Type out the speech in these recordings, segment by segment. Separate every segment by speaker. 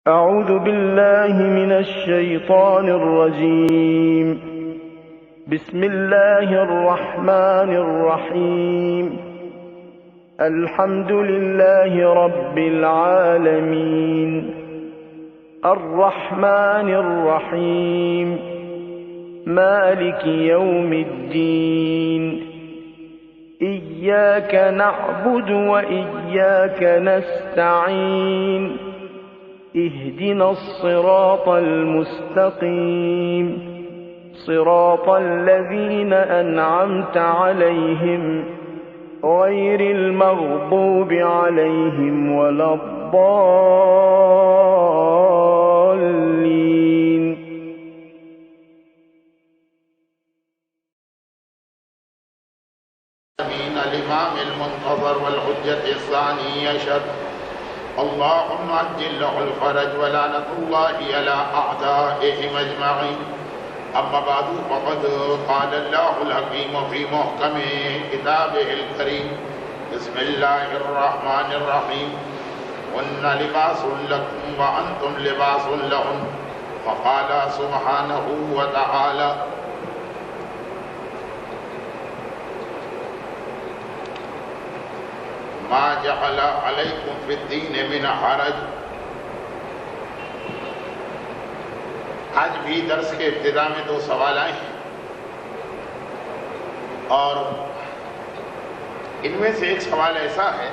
Speaker 1: أعوذ بالله من الشيطان الرجيم. بسم الله الرحمن الرحيم. الحمد لله رب العالمين الرحمن الرحيم مالك يوم الدين إياك نعبد وإياك نستعين اهدنا الصراط المستقيم صراط الذين أنعمت عليهم غير المغضوب عليهم ولا الضالين.
Speaker 2: الإمام المنتظر والحجة الثاني يشهد اللهم عجل له الفرج ولعنة الله على أعدائهم أجمعين. أما بعد فقد قال الله الحكيم في محكم كتابه الكريم بسم الله الرحمن الرحيم هن لباس لكم وأنتم لباس لهن. فقال سبحانه وتعالى ما جعل علیکم فی الدین من حرج. آج بھی درس کے ابتدا میں 2 سوال آئے ہیں اور ان میں سے ایک سوال ایسا ہے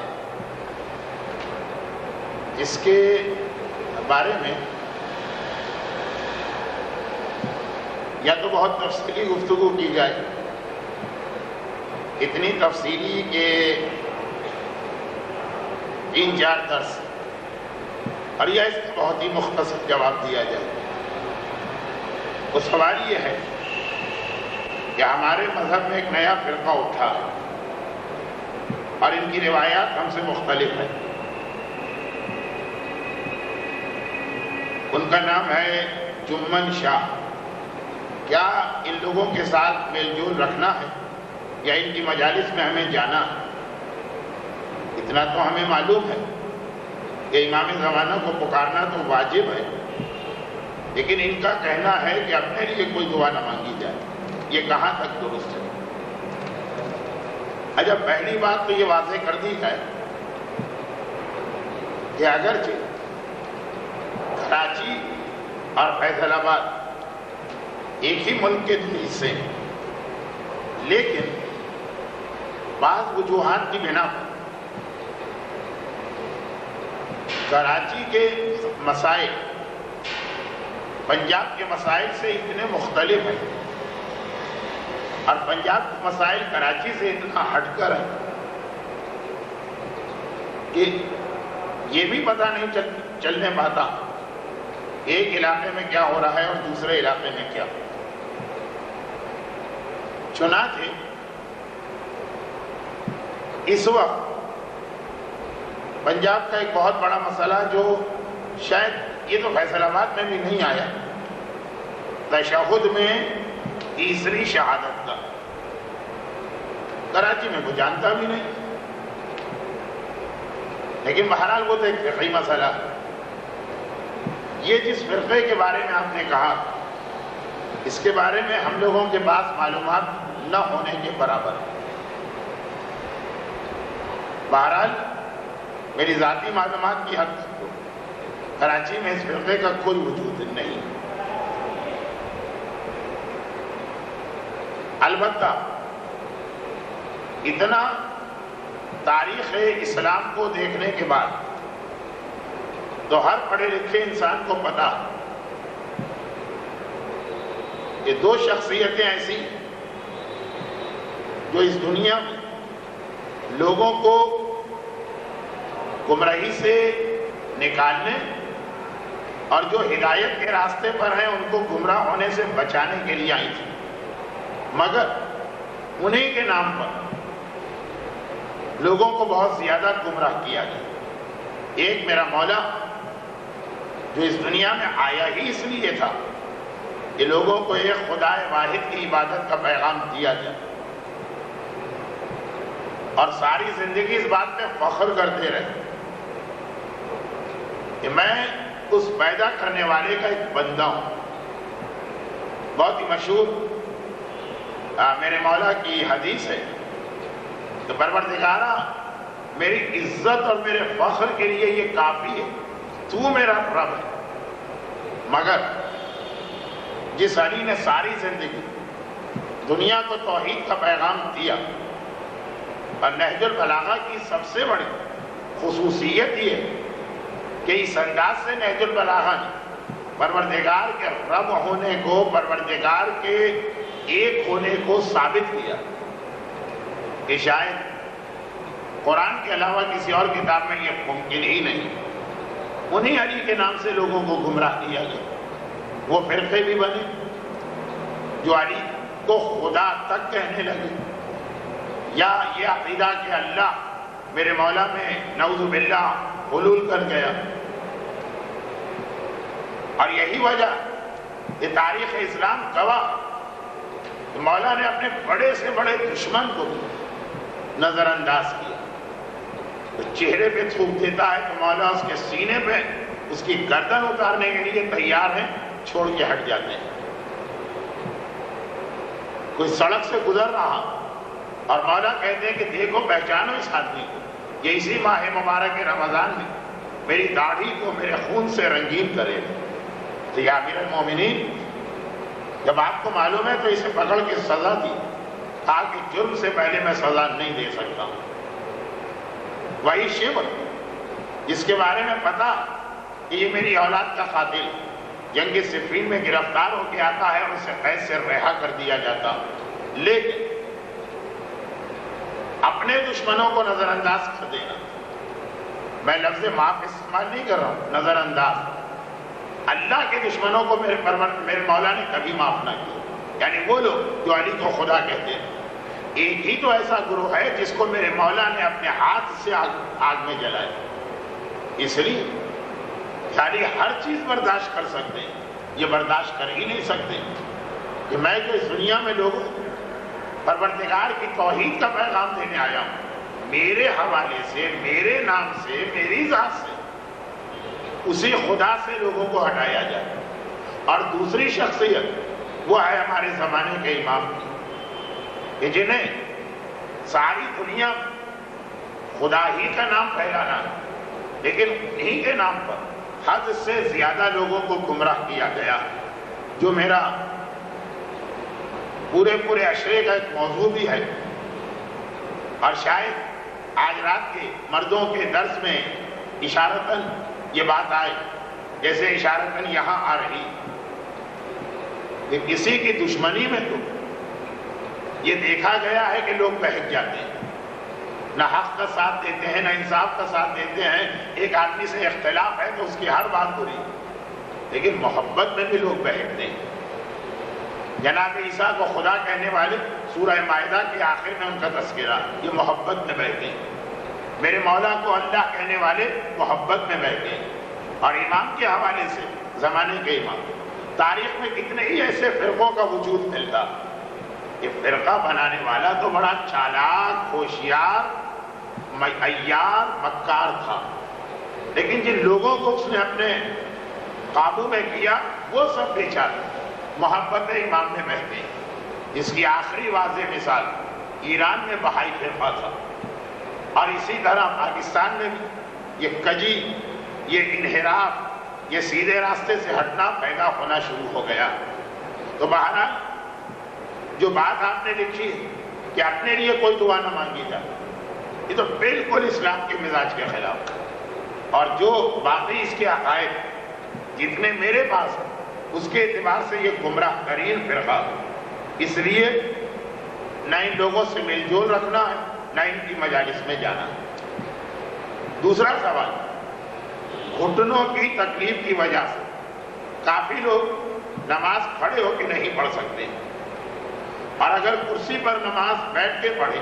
Speaker 2: جس کے بارے میں یا تو بہت تفصیلی گفتگو کی جائے، اتنی تفصیلی کہ 3-4 درس، اور یا اس کا بہت ہی مختصر جواب دیا جائے. وہ سوال یہ ہے کہ ہمارے مذہب میں ایک نیا فرقہ اٹھا اور ان کی روایات ہم سے مختلف ہیں. ان کا نام ہے جمن شاہ. کیا ان لوگوں کے ساتھ میل جول رکھنا ہے یا ان کی مجالس میں ہمیں جانا ہے؟ اتنا تو ہمیں معلوم ہے کہ امام زمانہ کو پکارنا تو واجب ہے، لیکن ان کا کہنا ہے کہ اپنے لیے کوئی دعا نہ مانگی جائے. یہ کہاں تک درست ہے؟ اچھا، پہلی بات تو یہ واضح کر دی ہے کہ اگرچہ کراچی اور فیصل آباد ایک ہی ملک کے 2 حصے ہیں، لیکن بعض وجوہات کی بنا پر کراچی کے مسائل پنجاب کے مسائل سے اتنے مختلف ہیں اور پنجاب کے مسائل کراچی سے اتنا ہٹ کر ہیں کہ یہ بھی پتہ نہیں چلنے پاتا ایک علاقے میں کیا ہو رہا ہے اور دوسرے علاقے میں کیا. چنانچہ اس وقت پنجاب کا ایک بہت بڑا مسئلہ جو شاید یہ تو فیصل آباد میں بھی نہیں آیا، تشہد میں تیسری شہادت کا، کراچی میں کوئی جانتا بھی نہیں. لیکن بہرحال وہ تو ایک فقہی مسئلہ ہے. یہ جس فرقے کے بارے میں آپ نے کہا، اس کے بارے میں ہم لوگوں کے پاس معلومات نہ ہونے کے برابر ہے. بہرحال میری ذاتی معلومات کی حد تک تو کراچی میں اس فرقے کا کوئی وجود نہیں. البتہ اتنا تاریخ اسلام کو دیکھنے کے بعد تو ہر پڑھے لکھے انسان کو پتا کہ 2 شخصیتیں ایسی جو اس دنیا میں لوگوں کو گمراہی سے نکالنے اور جو ہدایت کے راستے پر ہیں ان کو گمراہ ہونے سے بچانے کے لیے آئی تھی، مگر انہیں کے نام پر لوگوں کو بہت زیادہ گمراہ کیا گیا. ایک میرا مولا جو اس دنیا میں آیا ہی اس لیے تھا کہ لوگوں کو ایک خدا واحد کی عبادت کا پیغام دیا جائے، اور ساری زندگی اس بات پہ فخر کرتے رہے کہ میں اس پیدا کرنے والے کا ایک بندہ ہوں۔ بہت ہی مشہور میرے مولا کی حدیث ہے کہ پروردگارا میری عزت اور میرے فخر کے لیے یہ کافی ہے، تو میرا رب ہے، مگر جس علی نے ساری زندگی دنیا کو توحید کا پیغام دیا، اور نہج البلاغہ کی سب سے بڑی خصوصیت یہ ہے کہ اس انداز سے نہج البلاغہ نے پروردگار کے رب ہونے کو، پروردگار کے ایک ہونے کو ثابت کیا کہ شاید قرآن کے علاوہ کسی اور کتاب میں یہ ممکن ہی نہیں۔ انہی علی کے نام سے لوگوں کو گمراہ کیا گیا، وہ فرقے بھی بنے جو علی کو خدا تک کہنے لگے، یا یہ عقیدہ کہ اللہ میرے مولا میں نعوذ باللہ حلول کر گیا۔ اور یہی وجہ یہ تاریخ اسلام گواہ کہ مولا نے اپنے بڑے سے بڑے دشمن کو نظر انداز کیا۔ تو چہرے پہ تھوک دیتا ہے تو مولا اس کے سینے پہ اس کی گردن اتارنے کے لیے تیار ہیں، چھوڑ کے ہٹ جاتے ہیں۔ کوئی سڑک سے گزر رہا اور مولا کہتے ہیں کہ دیکھو پہچانو اس آدمی کو، یہ اسی ماہ مبارک رمضان میں میری داڑھی کو میرے خون سے رنگین کرے۔ تو یا امیر المومنین، جب آپ کو معلوم ہے تو اسے پکڑ کے سزا دی، کہا کہ جرم سے پہلے میں سزا نہیں دے سکتا ہوں۔ وہی شیب جس کے بارے میں پتا کہ یہ میری اولاد کا قاتل جنگ صفین میں گرفتار ہو کے آتا ہے اور اسے قید سے رہا کر دیا جاتا، لیکن اپنے دشمنوں کو نظر انداز کر دینا، میں لفظ معاف استعمال نہیں کر رہا ہوں، نظر انداز، اللہ کے دشمنوں کو میرے مولا نے کبھی معاف نہ کیا، یعنی وہ لوگ جو علی کو خدا کہتے ہیں۔ ایک ہی تو ایسا گروہ ہے جس کو میرے مولا نے اپنے ہاتھ سے آگ میں جلایا، اس لیے علی ہر چیز برداشت کر سکتے ہیں، یہ برداشت کر ہی نہیں سکتے کہ میں جو اس دنیا میں لوگوں پروردگار کی توحید کا پیغام دینے آیا ہوں، میرے حوالے سے، میرے نام سے، میری ذات سے اسی خدا سے لوگوں کو ہٹایا جائے۔ اور دوسری شخصیت وہ ہے ہمارے زمانے کے امام کی، کہ جنہیں ساری دنیا خدا ہی کا نام پھیلانا ہے، لیکن انہی کے نام پر حد سے زیادہ لوگوں کو گمراہ کیا گیا، جو میرا پورے عشرے کا ایک موضوع بھی ہے۔ اور شاید آج رات کے مردوں کے درس میں اشارتاً یہ بات آئے، جیسے اشارتاً یہاں آ رہی کہ کسی کی دشمنی میں تو یہ دیکھا گیا ہے کہ لوگ بہک جاتے ہیں، نہ حق کا ساتھ دیتے ہیں نہ انصاف کا ساتھ دیتے ہیں، ایک آدمی سے اختلاف ہے تو اس کی ہر بات بری، لیکن محبت میں بھی لوگ بہکتے ہیں۔ جناب عیسیٰ کو خدا کہنے والے سورہ مائدہ کے آخر میں ان کا تذکرہ، یہ محبت میں بہتے ہیں۔ میرے مولا کو اللہ کہنے والے محبت میں بہتے ہیں۔ اور امام کے حوالے سے زمانے کے امام، تاریخ میں کتنے ہی ایسے فرقوں کا وجود ملتا، یہ فرقہ بنانے والا تو بڑا چالاک، ہوشیار، عیار، مکار تھا، لیکن جن لوگوں کو اس نے اپنے قابو میں کیا وہ سب بیچارے محبت امام میں بہتے ہیں۔ اس کی آخری واضح مثال ایران میں بہائی فرقہ تھا، اور اسی طرح پاکستان میں بھی یہ کجی، یہ انحراف، یہ سیدھے راستے سے ہٹنا پیدا ہونا شروع ہو گیا۔ تو بہرحال جو بات آپ نے لکھی ہے کہ اپنے لیے کوئی دعا نہ مانگی جائے، یہ تو بالکل اسلام کے مزاج کے خلاف ہے، اور جو باقی اس کے عقائد جتنے میرے پاس ہیں اس کے اعتبار سے یہ گمراہ ترین فرقہ، اس لیے نہ ان لوگوں سے میل جول رکھنا ہے نہ ان کی مجالس میں جانا ہے۔ دوسرا سوال، گھٹنوں کی تکلیف کی وجہ سے کافی لوگ نماز کھڑے ہو کے نہیں پڑھ سکتے، اور اگر کرسی پر نماز بیٹھ کے پڑھے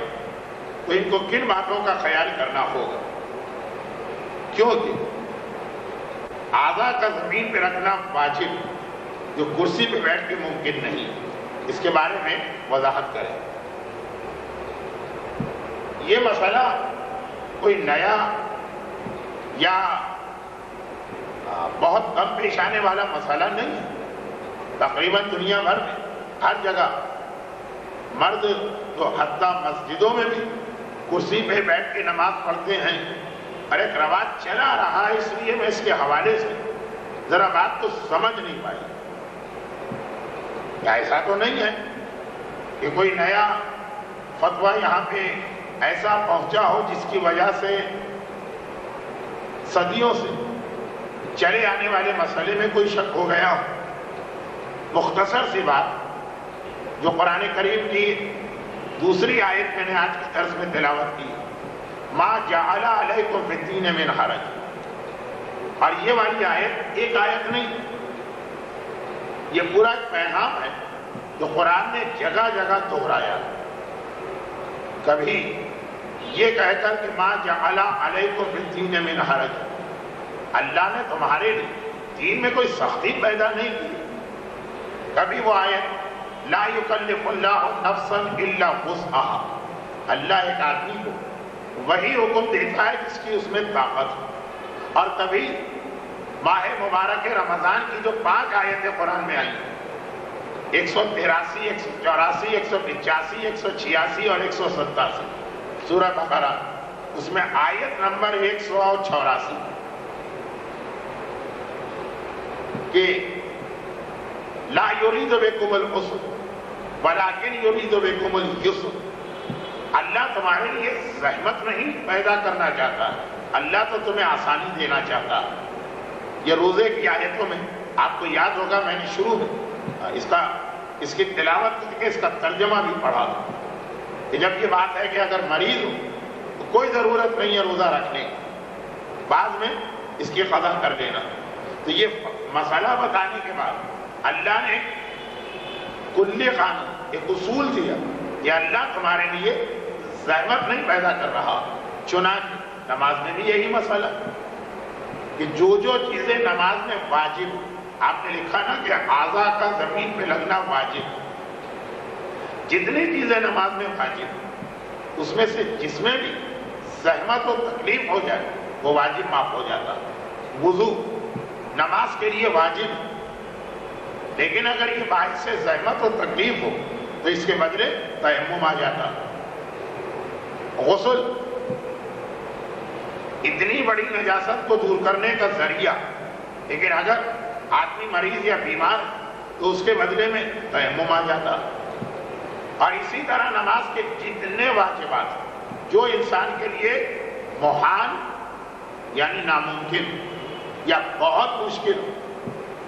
Speaker 2: تو ان کو کن باتوں کا خیال کرنا ہوگا؟ کیونکہ اعضاء کا زمین پہ رکھنا واجب جو کرسی پہ بیٹھ کے ممکن نہیں، اس کے بارے میں وضاحت کریں۔ یہ مسئلہ کوئی نیا یا بہت کم پیش آنے والا مسئلہ نہیں ہے۔ تقریباً دنیا بھر میں ہر جگہ مرد تو حتیٰ مسجدوں میں بھی کرسی پہ بیٹھ کے نماز پڑھتے ہیں، اور ایک رواج چلا رہا ہے، اس لیے میں اس کے حوالے سے ذرا بات تو سمجھ نہیں پائی۔ کیا ایسا تو نہیں ہے کہ کوئی نیا فتویٰ یہاں پہ ایسا پہنچا ہو جس کی وجہ سے صدیوں سے چلے آنے والے مسئلے میں کوئی شک ہو گیا ہو؟ مختصر سی بات جو قرآن کریم کی دوسری آیت میں نے آج کے درس میں تلاوت کی، ما جعل علیکم فی الدین من حرج، اور یہ والی آیت ایک آیت نہیں، یہ پورا ایک پیغام ہے جو قرآن نے جگہ جگہ دہرایا۔ کبھی یہ کہہ کر کہ ما جعل علیکم فی الدین من حرج، اللہ نے تمہارے لیے دین میں کوئی سختی پیدا نہیں کی۔ کبھی وہ آیت لا یکلف اللہ نفسا الا وسعها، اللہ ایک آدمی کو وہی حکم دیتا ہے جس کی اس میں طاقت ہو۔ اور کبھی ماہ مبارک رمضان کی جو 5 آیتیں قرآن میں آئی، 183، 184، 185، 186 اور 187 سورہ بقرہ، اس میں آیت نمبر 184 کہ لا یرید بکم العسر ولکن یرید بکم الیسر، اللہ تمہارے لیے زحمت نہیں پیدا کرنا چاہتا، اللہ تو تمہیں آسانی دینا چاہتا۔ یہ روزے کی آیتوں میں آپ کو یاد ہوگا، میں نے شروع میں اس کی تلاوت کی کہ اس کا ترجمہ بھی پڑھا تھا کہ جب یہ بات ہے کہ اگر مریض ہو تو کوئی ضرورت نہیں ہے روزہ رکھنے کی، بعد میں اس کی قضا کر دینا۔ تو یہ مسئلہ بتانے کے بعد اللہ نے کلی قانون، ایک اصول دیا کہ اللہ تمہارے لیے زحمت نہیں پیدا کر رہا۔ چنانچہ نماز میں بھی یہی مسئلہ کہ جو چیزیں نماز میں واجب، آپ نے لکھا نا کہ اعضاء کا زمین پہ لگنا واجب، جتنی چیزیں نماز میں واجب اس میں سے جس میں بھی زحمت و تکلیف ہو جائے وہ واجب معاف ہو جاتا۔ وضو نماز کے لیے واجب، لیکن اگر یہ باعث سے زحمت و تکلیف ہو تو اس کے بدلے تیمم آ جاتا۔ غسل اتنی بڑی نجاست کو دور کرنے کا ذریعہ، لیکن اگر آدمی مریض یا بیمار تو اس کے بدلے میں تیمم آ جاتا۔ اور اسی طرح نماز کے جتنے واجبات جو انسان کے لیے محال یعنی ناممکن یا بہت مشکل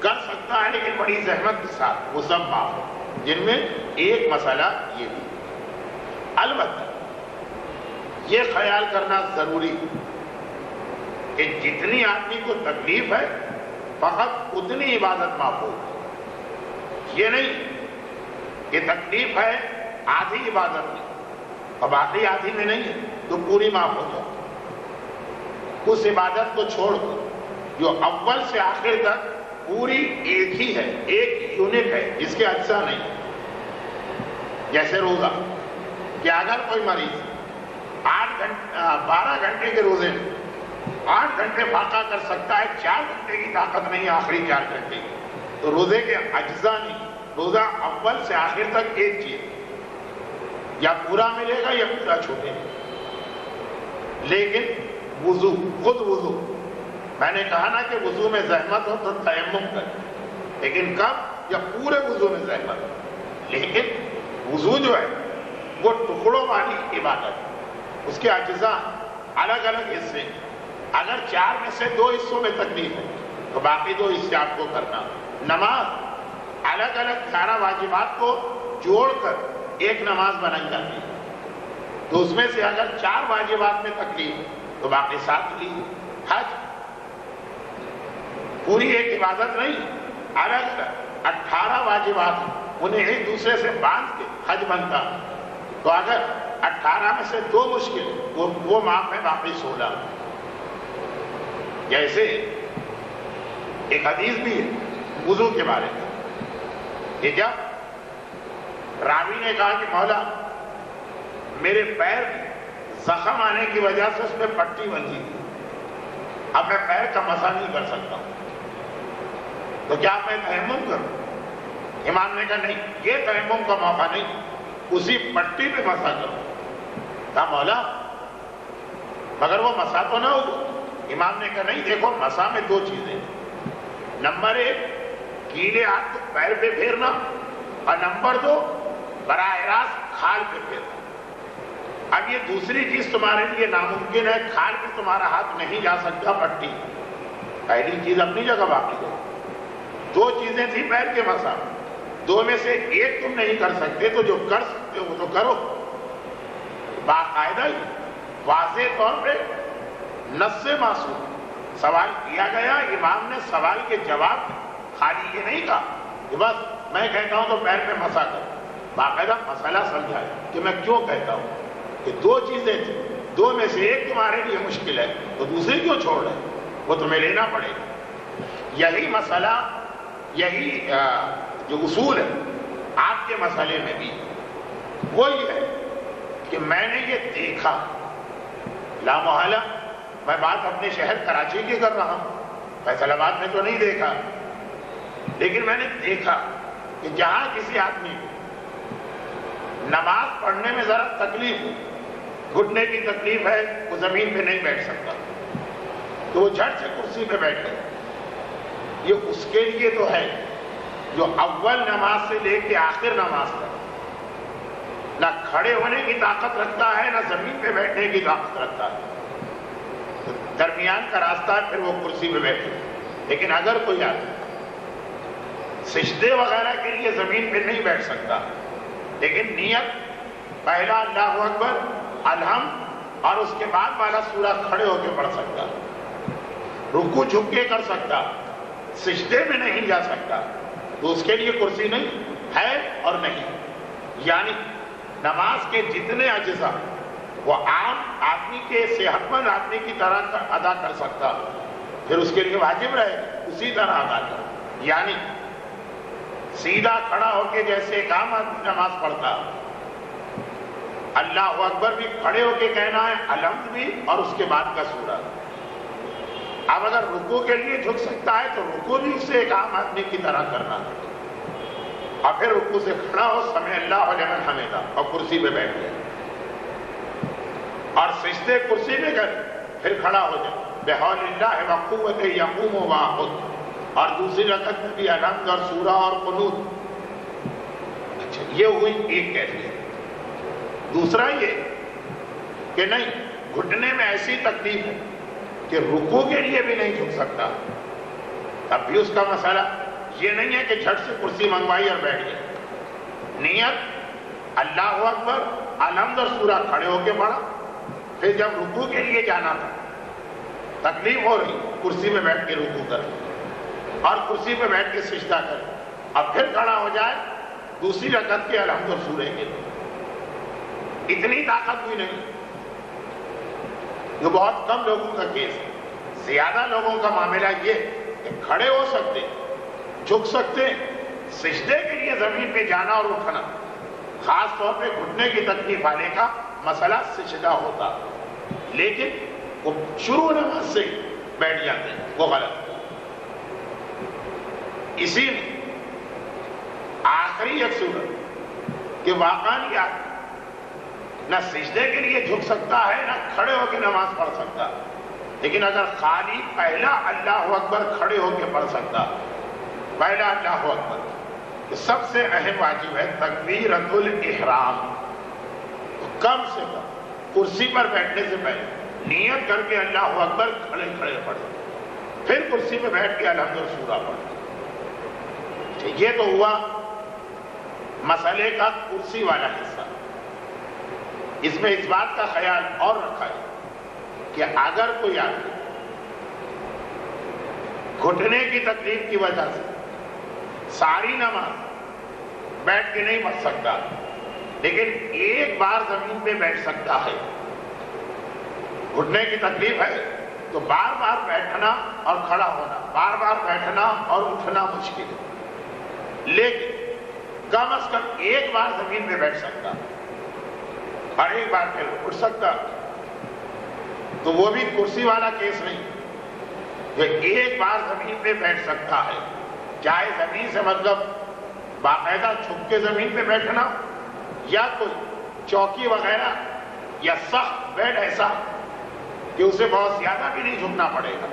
Speaker 2: کر سکتا ہے لیکن بڑی زحمت کے ساتھ، وہ سب معاف ہو، جن میں ایک مسئلہ یہ بھی۔ البتہ یہ خیال کرنا ضروری کہ جتنی آدمی کو تکلیف ہے فقط اتنی عبادت معاف ہو، یہ نہیں کہ تکلیف ہے آدھی عبادت میں اور باقی آدھی میں نہیں ہے تو پوری معاف ہو جائے۔ اس عبادت کو چھوڑ کر جو اول سے آخر تک پوری ایک ہی ہے، ایک یونٹ ہے، جس کے اجزاء نہیں، جیسے روزہ کہ اگر کوئی مریض 12 گھنٹے کے روزے میں 8 گھنٹے فاقہ کر سکتا ہے، 4 گھنٹے کی طاقت نہیں آخری 4 گھنٹے کی، تو روزے کے اجزاء نہیں، روزہ اول سے آخر تک ایک چیز، یا پورا ملے گا یا پورا چھوٹے گا۔ لیکن وضو، خود وضو، میں نے کہا نا کہ وضو میں زحمت ہو تو تیمم کر، لیکن کب؟ یا پورے وضو میں زحمت ہو۔ لیکن وضو جو ہے وہ ٹکڑوں والی عبادت، اس کے اجزاء الگ الگ حصے، اگر 4 میں سے 2 حصوں میں تکلیف ہے تو باقی 2 حصے آپ کو کرنا۔ نماز الگ الگ 11 واجبات کو جوڑ کر ایک نماز بنائی جاتی ہے، تو اس میں سے اگر 4 واجبات میں تکلیف ہے تو باقی 7 لی۔ حج پوری ایک عبادت نہیں، الگ الگ 18 واجبات ہیں، انہیں ایک دوسرے سے باندھ کے حج بنتا، تو اگر 18 میں سے 2 مشکل وہ معاف ہے، باقی 16۔ جیسے ایک حدیث بھی ہے وضو کے بارے میں کہ جب راوی نے کہا کہ مولا میرے پیر زخم آنے کی وجہ سے اس میں پٹی بندھی تھی، اب میں پیر کا مسح نہیں کر سکتا ہوں، تو کیا میں تیمم کروں؟ امام نے کہا نہیں، یہ تیمم کا موقع نہیں، اسی پٹی پہ مسا کرو۔ کہا مولا مگر وہ مسا تو نہ ہو۔ امام نے کہا نہیں، دیکھو مسا میں دو چیزیں، نمبر ایک گیلے ہاتھ کو پیر پہ پھیرنا، اور نمبر دو براہ راست کھال پہ پھیرنا۔ اب یہ دوسری چیز تمہارے لیے ناممکن ہے، کھال پہ تمہارا ہاتھ نہیں جا سکتا، پٹی پہلی چیز اپنی جگہ باقی ہے۔ دو چیزیں تھیں پیر کے مسا، دو میں سے ایک تم نہیں کر سکتے، تو جو کر سکتے ہو وہ تو کرو۔ باقاعدہ واضح طور پہ نص معصوم سوال کیا گیا، امام نے سوال کے جواب خالی یہ نہیں کہا کہ بس میں کہتا ہوں تو پیر پہ مسا کر، باقاعدہ مسئلہ سمجھایا کہ میں کیوں کہتا ہوں کہ دو چیزیں تھیں، دو میں سے ایک تمہارے لیے مشکل ہے تو دوسری کیوں چھوڑ رہے، وہ تمہیں لینا پڑے گا۔ یہی مسئلہ، یہی جو اصول ہے آپ کے مسئلے میں بھی وہی ہے کہ میں نے یہ دیکھا، لا محالہ میں بات اپنے شہر کراچی کی کر رہا ہوں، فیصل آباد میں تو نہیں دیکھا، لیکن میں نے دیکھا کہ جہاں کسی آدمی کو نماز پڑھنے میں ذرا تکلیف ہو، گھٹنے کی تکلیف ہے، وہ زمین پہ نہیں بیٹھ سکتا، تو وہ جھٹ سے کرسی پہ بیٹھے۔ یہ اس کے لیے تو ہے جو اول نماز سے لے کے آخر نماز تک نہ کھڑے ہونے کی طاقت رکھتا ہے، نہ زمین پہ بیٹھنے کی طاقت رکھتا ہے، تو درمیان کا راستہ ہے، پھر وہ کرسی پہ بیٹھے۔ لیکن اگر کوئی آدمی سجدے وغیرہ کے لیے زمین پہ نہیں بیٹھ سکتا، لیکن نیت پہلا اللہ اکبر الحمد اور اس کے بعد والا سورہ کھڑے ہو کے پڑھ سکتا، رکوع جھک کے کر سکتا، سجدے میں نہیں جا سکتا، تو اس کے لیے کرسی نہیں ہے اور نہیں۔ یعنی نماز کے جتنے اجزاء وہ عام آدمی کے، صحت مند آدمی کی طرح ادا کر سکتا، پھر اس کے لیے واجب رہے اسی طرح ادا کر۔ یعنی سیدھا کھڑا ہو کے جیسے ایک عام آدمی نماز پڑھتا، اللہ اکبر بھی کھڑے ہو کے کہنا ہے، الحمد بھی، اور اس کے بعد کا سورہ۔ اب اگر رکوع کے لیے جھک سکتا ہے تو رکوع بھی اسے ایک عام آدمی کی طرح کرنا ہے، اور پھر رکوع سے کھڑا ہو، سمع اللہ لمن حمدہ، اور کرسی پہ بیٹھ جائے، اور سجدے کرسی میں کر پھر کھڑا ہو جائے، بحول اللہ وقوت یقوم واخذ، اور دوسری رکعت میں بھی الحمد اور سورہ اور قنوت۔ اچھا، یہ ہوئی ایک کیفیت۔ دوسرا یہ کہ نہیں، گھٹنے میں ایسی تکلیف ہے کہ رکوع کے لیے بھی نہیں جھک سکتا، اب بھی اس کا مسئلہ یہ نہیں ہے کہ جھٹ سے کرسی منگوائی اور بیٹھ گئے، نیت اللہ اکبر الحمد اور سورہ کھڑے ہو کے پڑھا، پھر جب رکوع کے لیے جانا تھا تکلیف ہو رہی، کرسی میں بیٹھ کے رکوع کر، اور کرسی پہ بیٹھ کے سجدہ کر، اب پھر کھڑا ہو جائے دوسری رکعت کے الحمد اور سورہ کے لیے۔ اتنی طاقت بھی نہیں، جو بہت کم لوگوں کا کیس ہے۔ زیادہ لوگوں کا معاملہ یہ کہ کھڑے ہو سکتے، جھک سکتے، سجدے کے لیے زمین پہ جانا اور اٹھنا، خاص طور پہ گھٹنے کی تکلیف آنے کا مسئلہ سجدہ ہوتا، لیکن وہ شروع نماز سے بیٹھ جاتے ہیں، وہ غلط۔ اسی میں آخری ایک صورت کہ واقعاً نہ سجدے کے لیے جھک سکتا ہے، نہ کھڑے ہو کے نماز پڑھ سکتا، لیکن اگر خالی پہلا اللہ اکبر کھڑے ہو کے پڑھ سکتا، پہلا اللہ اکبر، تو سب سے اہم واجب ہے تکبیرۃ الاحرام، کم سے کم کرسی پر بیٹھنے سے پہلے نیت کر کے اللہ اکبر کھڑے کھڑے پڑھے، پھر کرسی پہ بیٹھ کے الحمد اور سورہ پڑھے۔ یہ تو ہوا مسئلے کا کرسی والا حصہ۔ اس میں اس بات کا خیال اور رکھا ہے کہ اگر کوئی آدمی گھٹنے کی تکلیف کی وجہ سے ساری نماز بیٹھ کے نہیں پڑھ سکتا، لیکن ایک بار زمین پہ بیٹھ سکتا ہے، گھٹنے کی تکلیف ہے تو بار بار بیٹھنا اور کھڑا ہونا، بار بار بیٹھنا اور اٹھنا مشکل ہے، لیکن کم از کم ایک بار زمین پہ بیٹھ سکتا اور ایک بار پھر اٹھ سکتا، تو وہ بھی کرسی والا کیس نہیں، جو ایک بار زمین پہ بیٹھ سکتا ہے چاہے زمین سے مطلب باقاعدہ جھک کے زمین پہ بیٹھنا یا کوئی چوکی وغیرہ یا سخت بیڈ ایسا کہ اسے بہت زیادہ بھی نہیں جھکنا پڑے گا،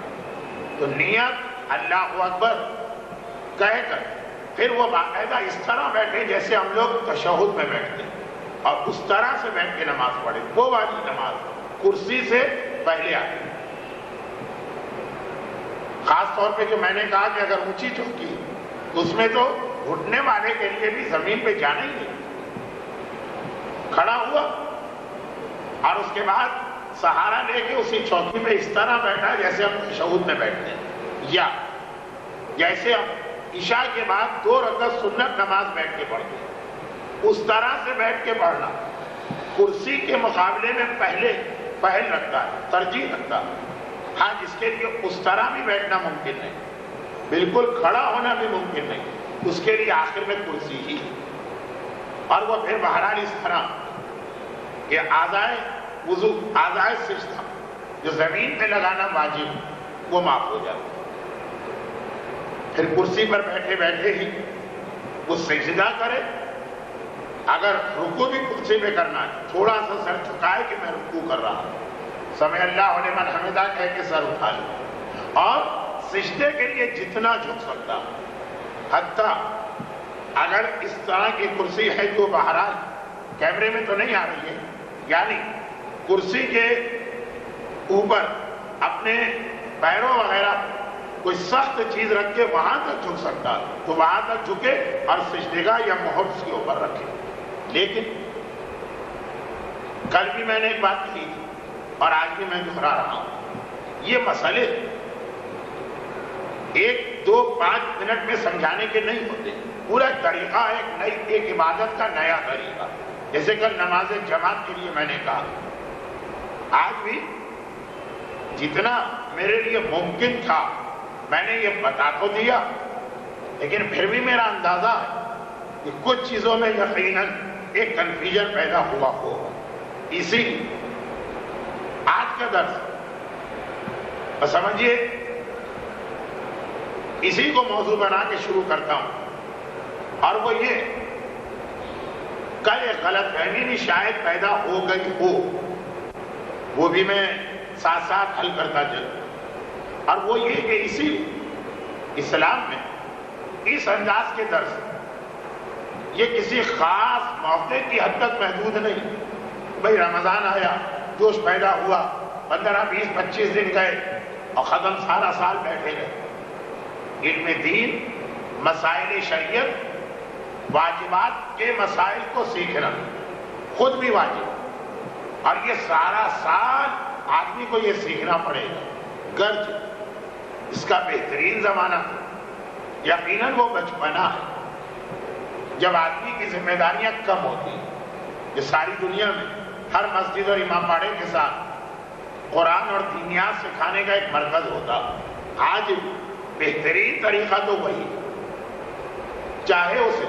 Speaker 2: تو نیت اللہ اکبر کہہ کر پھر وہ باقاعدہ اس طرح بیٹھے جیسے ہم لوگ تشہد میں بیٹھتے ہیں، اور اس طرح سے بیٹھ کے نماز پڑھے، وہ والی نماز کرسی سے پہلے آتی ہے۔ خاص طور پہ جو میں نے کہا کہ اگر اونچی چوکی اس میں تو گھٹنے والے کے لیے بھی زمین پہ جانا ہی نہیں، کھڑا ہوا اور اس کے بعد سہارا لے کے اسی چوکی پہ اس طرح بیٹھا جیسے ہم تشہد میں بیٹھتے ہیں، یا جیسے ہم عشاء کے بعد 2 رکعت سنت نماز بیٹھ کے پڑھتے ہیں اس طرح سے بیٹھ کے پڑھنا کرسی کے مقابلے میں پہل رکھتا ہے، ترجیح رکھتا ہے۔ ہاں جس کے لیے اس طرح بھی بیٹھنا ممکن نہیں، بالکل کھڑا ہونا بھی ممکن نہیں، اس کے لیے آخر میں کرسی ہی، اور وہ پھر بہرحال اس طرح کہ اعضائے وضو، اعضائے سجدہ جو زمین پہ لگانا واجب وہ معاف ہو جاتا، پھر کرسی پر بیٹھے بیٹھے ہی وہ سجدہ کرے، اگر رکوع بھی کرسی پہ کرنا ہے تھوڑا سا سر جھکائے کہ میں رکوع کر رہا ہوں، سمع اللہ لمن حمدہ کہہ کے سر اٹھا لے، اور سجدے کے لیے جتنا جھک سکتا، حتیٰ اگر اس طرح کی کرسی ہے جو بہرحال کیمرے میں تو نہیں آ رہی ہے، یعنی کرسی کے اوپر اپنے پیروں وغیرہ کوئی سخت چیز رکھ کے وہاں تک جھک سکتا تو وہاں تک جھکے اور سجدگاہ یا مہر اس کے اوپر رکھے۔ لیکن کل بھی میں نے ایک بات کہی تھی اور آج بھی میں دہرا رہا ہوں، یہ مسئلے 1 2 5 منٹ میں سمجھانے کے نہیں ہوتے، پورا طریقہ ایک عبادت کا نیا طریقہ، جیسے کل نماز جماعت کے لیے میں نے کہا، آج بھی جتنا میرے لیے ممکن تھا میں نے یہ بتا تو دیا، لیکن پھر بھی میرا اندازہ ہے کہ کچھ چیزوں میں یقیناً ایک کنفیوژن پیدا ہوا ہوگا، اسی لیے آج کا درس سمجھیے اسی کو موضوع بنا کے شروع کرتا ہوں، اور وہ یہ کل ایک غلط فہمی بھی شاید پیدا ہو گئی ہو، وہ بھی میں ساتھ ساتھ حل کرتا چلوں، اور وہ یہ کہ اسی اسلام میں اس انداز کے درس یہ کسی خاص موقع کی حد تک محدود نہیں، بھئی رمضان آیا، جوش پیدا ہوا، 15 20 25 دن گئے اور ختم، سارا سال بیٹھے رہے۔ علم دین، مسائل شریعت، واجبات کے مسائل کو سیکھنا خود بھی واجب، اور یہ سارا سال آدمی کو یہ سیکھنا پڑے گا، گرچہ اس کا بہترین زمانہ یقیناً وہ بچپنا ہے، جب آدمی کی ذمہ داریاں کم ہوتی ہیں۔ یہ ساری دنیا میں ہر مسجد اور امام باڑے کے ساتھ قرآن اور دینیات سکھانے کا ایک مرکز ہوتا، آج بہترین طریقہ تو وہی، چاہے اسے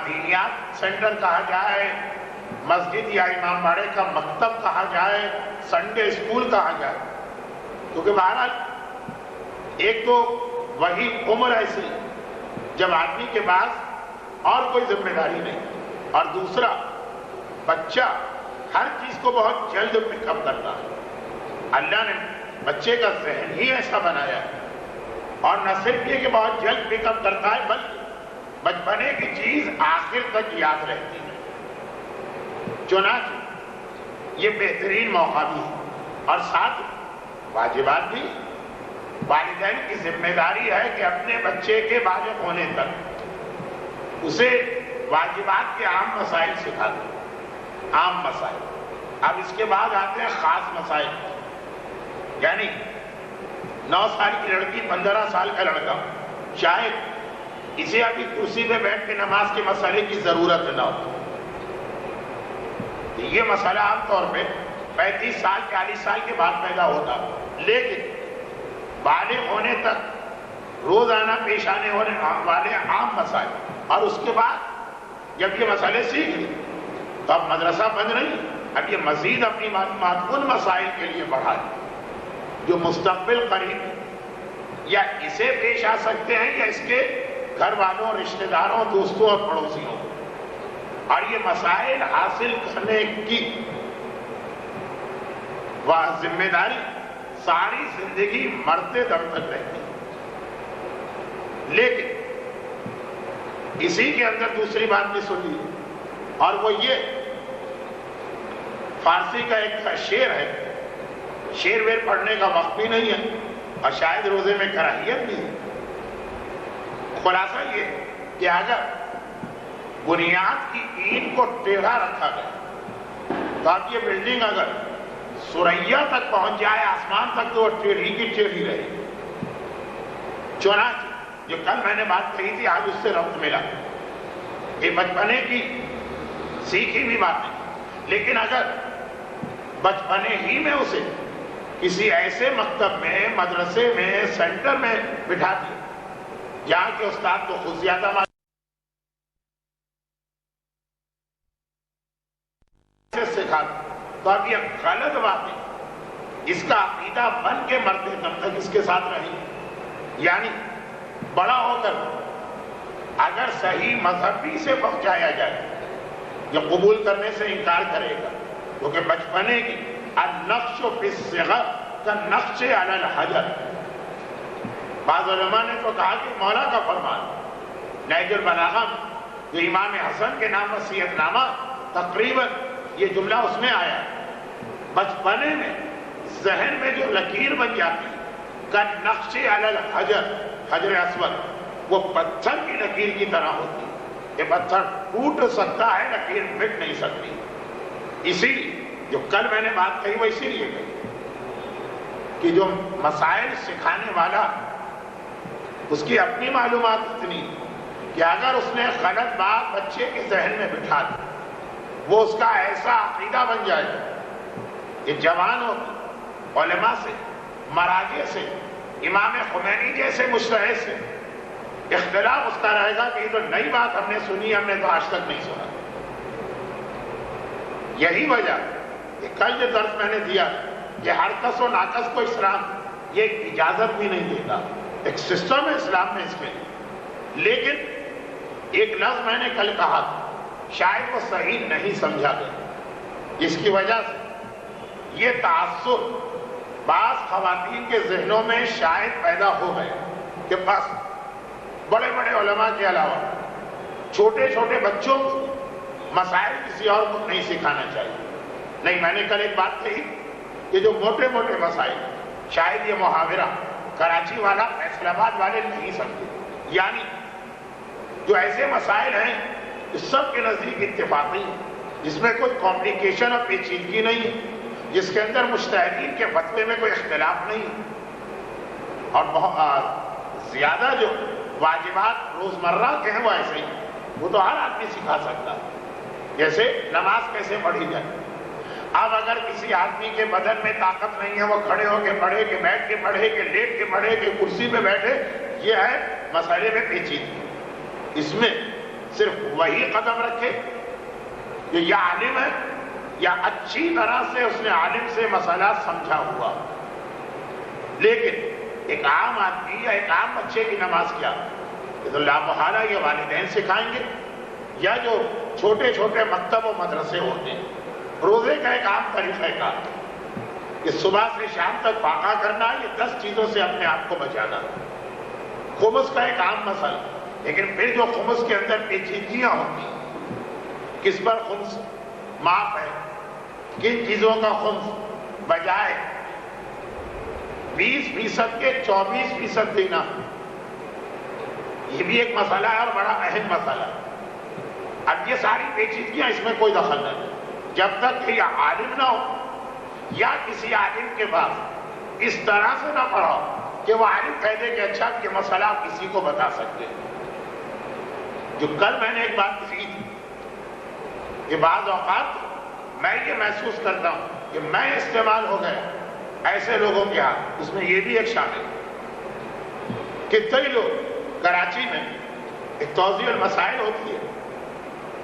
Speaker 2: دینیات سینٹر کہا جائے، مسجد یا امام باڑے کا مکتب کہا جائے، سنڈے اسکول کہا جائے، کیونکہ بہرحال ایک تو وہی عمر ایسی جب آدمی کے پاس اور کوئی ذمہ داری نہیں، اور دوسرا بچہ ہر چیز کو بہت جلد پک اپ کرتا ہے، اللہ نے بچے کا ذہن ہی ایسا بنایا ہے، اور نہ صرف یہ کہ بہت جلد پک اپ کرتا ہے بلکہ بچپنے کی چیز آخر تک یاد رہتی ہے۔ چنانچہ یہ بہترین موقع بھی ہے، اور ساتھ واجبات بھی، والدین کی ذمہ داری ہے کہ اپنے بچے کے بالغ ہونے تک اسے واجبات کے عام مسائل سکھا دیں، عام مسائل۔ اب اس کے بعد آتے ہیں خاص مسائل، یعنی 9 سال کی لڑکی 15 سال کا لڑکا، شاید اسے ابھی کرسی پہ بیٹھ کے نماز کے مسئلے کی ضرورت نہ ہو، یہ مسئلہ عام طور پہ 35 سال 40 سال کے بعد پیدا ہوتا، لیکن بالغ ہونے تک روزانہ پیش آنے والے عام مسائل، اور اس کے بعد جب یہ مسئلے سیکھ لی تو اب مدرسہ بند نہیں، اب یہ مزید اپنی معلومات ان مسائل کے لیے بڑھا دی جو مستقبل قریب یا اسے پیش آ سکتے ہیں یا اس کے گھر والوں، رشتہ داروں، دوستوں اور پڑوسیوں. اور یہ مسائل حاصل کرنے کی وہ ذمہ داری ساری زندگی مرتے دم تک رہتی. لیکن اسی کے اندر دوسری بات بھی سنی، اور وہ یہ فارسی کا ایک شعر ہے، شعر ویر پڑھنے کا وقت بھی نہیں ہے اور شاید روزے میں کراہیت بھی ہے. خلاصہ یہ کہ اگر بنیاد کی اینٹ کو ٹیڑھا رکھا گیا تو اب یہ بلڈنگ اگر سریا تک پہنچ جائے، آسمان تک، تو وہ ٹیڑھی کی ٹیڑھی رہے. چنانچہ جو کل میں نے بات کہی تھی آج اس سے ربط ملا. یہ بچپنے کی سیکھی بھی بات نہیں، لیکن اگر بچپنے ہی میں اسے کسی ایسے مکتب میں، مدرسے میں، سینٹر میں بٹھا دیا جہاں کے استاد کو خود زیادہ سکھا، تو اب یہ غلط بات ہے. اس کا عقیدہ بن کے مرتے دم تک اس کے ساتھ رہے. یعنی بڑا ہو کر اگر صحیح مذہبی سے پہنچایا جائے یہ قبول کرنے سے انکار کرے گا، کیونکہ بچپنے کی النقش فی الصغر کالنقش علی الحجر. بعض علماء نے تو کہا کہ مولا کا فرمان نہج البلاغہ جو امام حسن کے نام وصیت نامہ، تقریباً یہ جملہ اس میں آیا، بچپنے میں ذہن میں جو لکیر بن جاتی کالنقش علی الحجر، حجر اسود وہ پتھر کی لکیر کی طرح ہوتی. یہ پتھر ٹوٹ سکتا ہے، لکیر مٹ نہیں سکتی. اسی لیے جو کل میں نے بات کہی وہ اسی لیے کہی کہ جو مسائل سکھانے والا اس کی اپنی معلومات اتنی کہ اگر اس نے غلط بات بچے کے ذہن میں بٹھا دی وہ اس کا ایسا عقیدہ بن جائے کہ جوان ہو علماء سے، مراجع سے، امام خمینی جیسے مجتہد سے اختلاف اس کا رہے گا کہ یہ تو نئی بات ہم نے سنی، ہم نے تو آج تک نہیں سنا. یہی وجہ کہ کل جو درس میں نے دیا کہ ہر کس و ناکس کو اسلام یہ اجازت بھی نہیں دیتا. ایک سسٹم ہے اسلام میں اس کے لیے. لیکن ایک لفظ میں نے کل کہا شاید وہ صحیح نہیں سمجھا گیا. اس کی وجہ سے یہ تعصب بعض خواتین کے ذہنوں میں شاید پیدا ہو گئے کہ بس بڑے بڑے علماء کے علاوہ چھوٹے چھوٹے بچوں کو مسائل کسی اور کو نہیں سکھانا چاہیے. نہیں، میں نے کل ایک بات کہی کہ جو موٹے موٹے مسائل شاید یہ محاورہ کراچی والا، فیصل آباد والے نہیں سمجھے. یعنی جو ایسے مسائل ہیں سب کے نزدیک اتفاقی ہے، جس میں کوئی کمپلیکیشن اور پیچیدگی نہیں ہے، جس کے اندر مجتہدین کے فتوے میں کوئی اختلاف نہیں ہے، اور بہت زیادہ جو واجبات روزمرہ کے ہیں وہ ایسے ہی، وہ تو ہر آدمی سکھا سکتا ہے. جیسے نماز کیسے پڑھی جائے. اب اگر کسی آدمی کے بدن میں طاقت نہیں ہے وہ کھڑے ہو کے پڑھے کہ بیٹھ کے پڑھے کہ لیٹ کے پڑھے کہ کرسی پہ بیٹھے، یہ ہے مسئلے میں پیچیدگی. اس میں صرف وہی قدم رکھے کہ یا عالم ہے یا اچھی طرح سے اس نے عالم سے مسئلہ سمجھا ہوا. لیکن ایک عام آدمی یا ایک عام بچے کی نماز کیا، یہ تو لامحالہ یہ والدین سکھائیں گے، یا جو چھوٹے چھوٹے مکتب و مدرسے ہوتے ہیں. روزے کا ایک عام طریقہ کار کہ صبح سے شام تک فاقہ کرنا، یہ 10 چیزوں سے اپنے آپ کو بچانا. خمس کا ایک عام مسئلہ، لیکن پھر جو خمس کے اندر پیچیدگیاں ہوتی ہیں، کس پر خمس معاف ہے، کن چیزوں کا خمس بجائے 20% کے 24% دینا، یہ بھی ایک مسئلہ ہے اور بڑا اہم مسئلہ ہے. اب یہ ساری پیچیدگیاں اس میں کوئی دخل نہیں جب تک کہ یہ عالم نہ ہو یا کسی عالم کے پاس اس طرح سے نہ پڑھو کہ وہ عالم کہہ دے کہ اچھا یہ مسئلہ آپ کسی کو بتا سکتے ہیں. جو کل میں نے ایک بات کہی تھی کہ بعض اوقات میں یہ محسوس کرتا ہوں کہ میں استعمال ہو گیا ایسے لوگوں کے ہاتھ. اس میں یہ بھی ایک شامل کہ کئی لوگ کراچی میں ایک توضیح المسائل ہوتی ہے،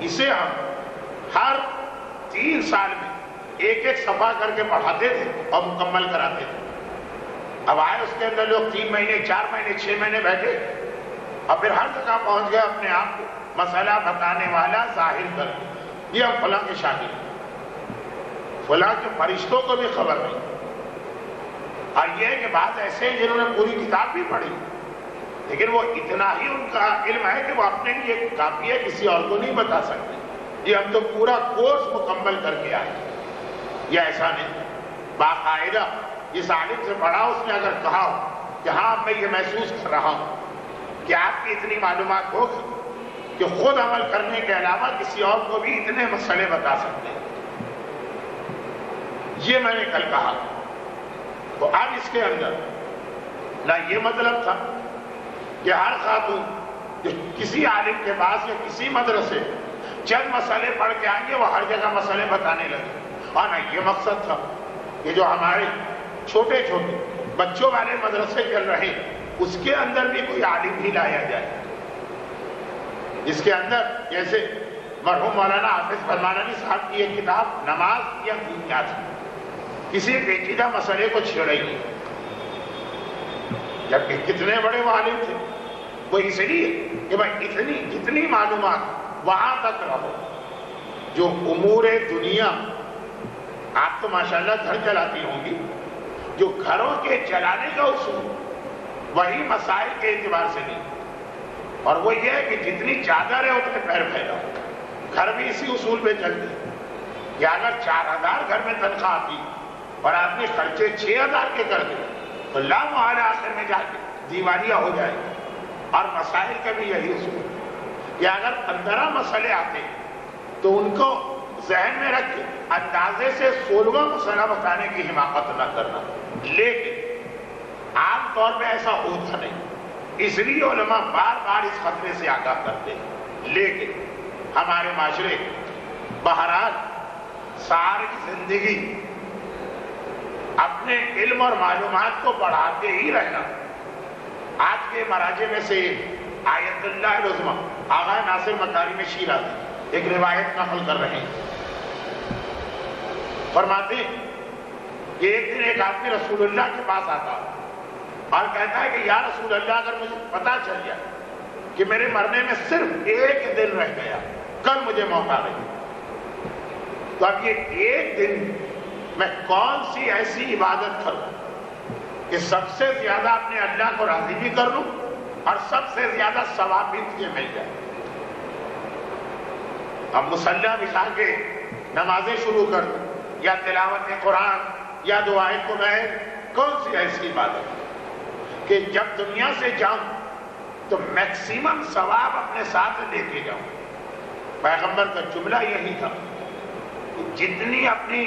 Speaker 2: اسے ہم ہر 3 سال میں ایک ایک صفحہ کر کے پڑھاتے تھے اور مکمل کراتے تھے. اب آئے اس کے اندر لوگ 3 مہینے 4 مہینے 6 مہینے بیٹھے، اور پھر ہر جگہ پہنچ گئے اپنے آپ کو مسئلہ بتانے والا ظاہر کر یہ ہم فلاں کے شاگرد ہیں، فلاں کے فرشتوں کو بھی خبر نہیں۔ اور یہ ہے کہ بعض ایسے ہیں جنہوں نے پوری کتاب بھی پڑھی، لیکن وہ اتنا ہی ان کا علم ہے کہ وہ اپنے لیے کافی ہے، کسی اور کو نہیں بتا سکتے۔ یہ ہم تو پورا کورس مکمل کر کے آئے، یہ ایسا نہیں۔ باقاعدہ جس عالم سے پڑھا اس نے اگر کہا ہو کہ ہاں میں یہ محسوس کر رہا ہوں کہ آپ کی اتنی معلومات ہوگی کہ خود عمل کرنے کے علاوہ کسی اور کو بھی اتنے مسئلے بتا سکتے ہیں، یہ میں نے کل کہا۔ تو اب اس کے اندر نہ یہ مطلب تھا کہ ہر خاتون جو کسی عالم کے پاس یا کسی مدرسے چند مسئلے پڑھ کے آئیں گے وہ ہر جگہ مسئلے بتانے لگے، اور نہ یہ مقصد تھا کہ جو ہمارے چھوٹے چھوٹے بچوں والے مدرسے چل رہے ہیں اس کے اندر بھی کوئی عالم ہی لایا جائے، اس کے اندر جیسے مرحوم مولانا حافظ فرمانوی صاحب کی ایک کتاب نماز یا دنیات کسی پیچیدہ مسئلے کو چھیڑے گی، جبکہ کتنے بڑے عالم تھے، وہ اس لیے کہ بھائی جتنی معلومات وہاں تک رہو، جو امور دنیا آپ تو ماشاءاللہ گھر چلاتی ہوں گی، جو گھروں کے چلانے کا اصول وہی مسائل کے اعتبار سے نہیں، اور وہ یہ ہے کہ جتنی چادر ہے اتنے پیر پھیلاؤ۔ گھر بھی اسی اصول پہ چلتے کہ اگر 4000 گھر میں تنخواہ آتی اور آدمی خرچے 6000 کے کر دے تو لا محالہ آخر میں جا کے دیوالیہ ہو جائے گی۔ اور مسائل کا بھی یہی اصول ہے کہ اگر 15 مسئلے آتے تو ان کو ذہن میں رکھ کے اندازے سے 16واں مسئلہ بتانے کی حماقت نہ کرنا، لیکن عام طور پہ ایسا ہوتا نہیں، اس لیے علماء بار بار اس خطرے سے آگاہ کرتے ہیں۔ لیکن ہمارے معاشرے بہرحال ساری زندگی اپنے علم اور معلومات کو بڑھاتے ہی رہنا۔ آج کے مراجع میں سے آیت اللہ العظمی آغا ناصر مکارم شیرازی ایک روایت نقل کر رہے ہیں، فرماتے ہیں کہ ایک دن ایک آدمی رسول اللہ کے پاس آتا اور کہتا ہے کہ یا رسول اللہ اگر مجھے پتا چل جائے کہ میرے مرنے میں صرف ایک دن رہ گیا، کل مجھے موت آ گئی، تو اب یہ ایک دن میں کون سی ایسی عبادت کروں کہ سب سے زیادہ اپنے اللہ کو راضی بھی کر لوں اور سب سے زیادہ ثواب بھی مجھے مل جائے۔ اب مصلی بچھا کے نمازیں شروع کر دوں یا تلاوت قرآن یا دعائیں قنوت، کون سی ایسی عبادت کہ جب دنیا سے جاؤں تو میکسیمم ثواب اپنے ساتھ لے کے جاؤں۔ پیغمبر کا جملہ یہی تھا کہ جتنی اپنی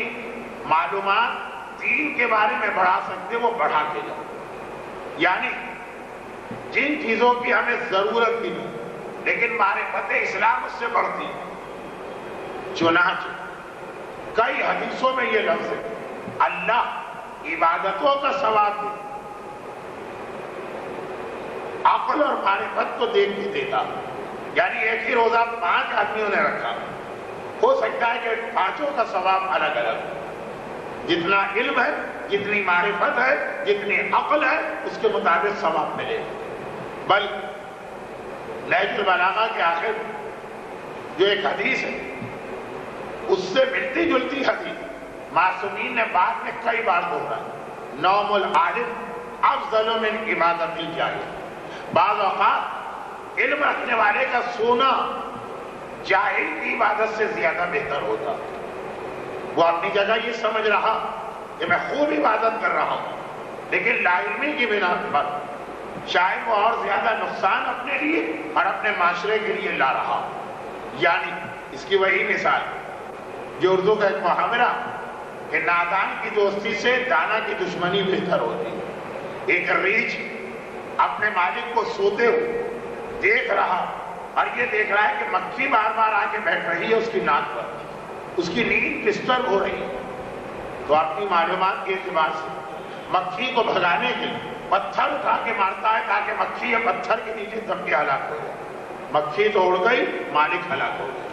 Speaker 2: معلومات دین کے بارے میں بڑھا سکتے وہ بڑھا کے جاؤ، یعنی جن چیزوں کی ہمیں ضرورت بھی نہیں لیکن معرفت اسلام اس سے بڑھتی ہے۔ چنانچہ کئی حدیثوں میں یہ لفظ ہے اللہ عبادتوں کا ثواب دے، عقل اور معرفت کو دیکھ کے دیتا، یعنی ایک ہی روزہ 5 آدمیوں نے رکھا، ہو سکتا ہے کہ 5 کا ثواب الگ الگ، جتنا علم ہے جتنی معرفت ہے جتنی عقل ہے اس کے مطابق ثواب ملے۔ بل نہج البلاغہ کے آخر جو ایک حدیث ہے اس سے ملتی جلتی حدیث معصومین نے بعد میں کئی بار دوہرائی، نوم العالم افضل من عبادت الجاہل۔ بعض اوقات علم رکھنے والے کا سونا جاہل کی عبادت سے زیادہ بہتر ہوتا، وہ اپنی جگہ یہ سمجھ رہا کہ میں خوب عبادت کر رہا ہوں، لیکن لا علمی کی بنا پر شاید وہ اور زیادہ نقصان اپنے لیے اور اپنے معاشرے کے لیے لا رہا۔ یعنی اس کی وہی مثال جو اردو کا ایک محاورہ کہ نادان کی دوستی سے دانا کی دشمنی بہتر ہوتی۔ ایک ریچھ اپنے مالک کو سوتے ہوئے دیکھ رہا اور یہ دیکھ رہا ہے کہ مکھی بار بار آ کے بیٹھ رہی ہے اس کی ناک پر، اس کی نیند ڈسٹرب ہو رہی ہے، تو اپنی معلومات کے اعتبار سے مکھی کو بھگانے کے لیے پتھر اٹھا کے مارتا ہے تاکہ مکھی یا پتھر کے نیچے دب کے ہلاک ہو جائے۔ مکھی تو اڑ گئی، مالک ہلاک ہو گیا۔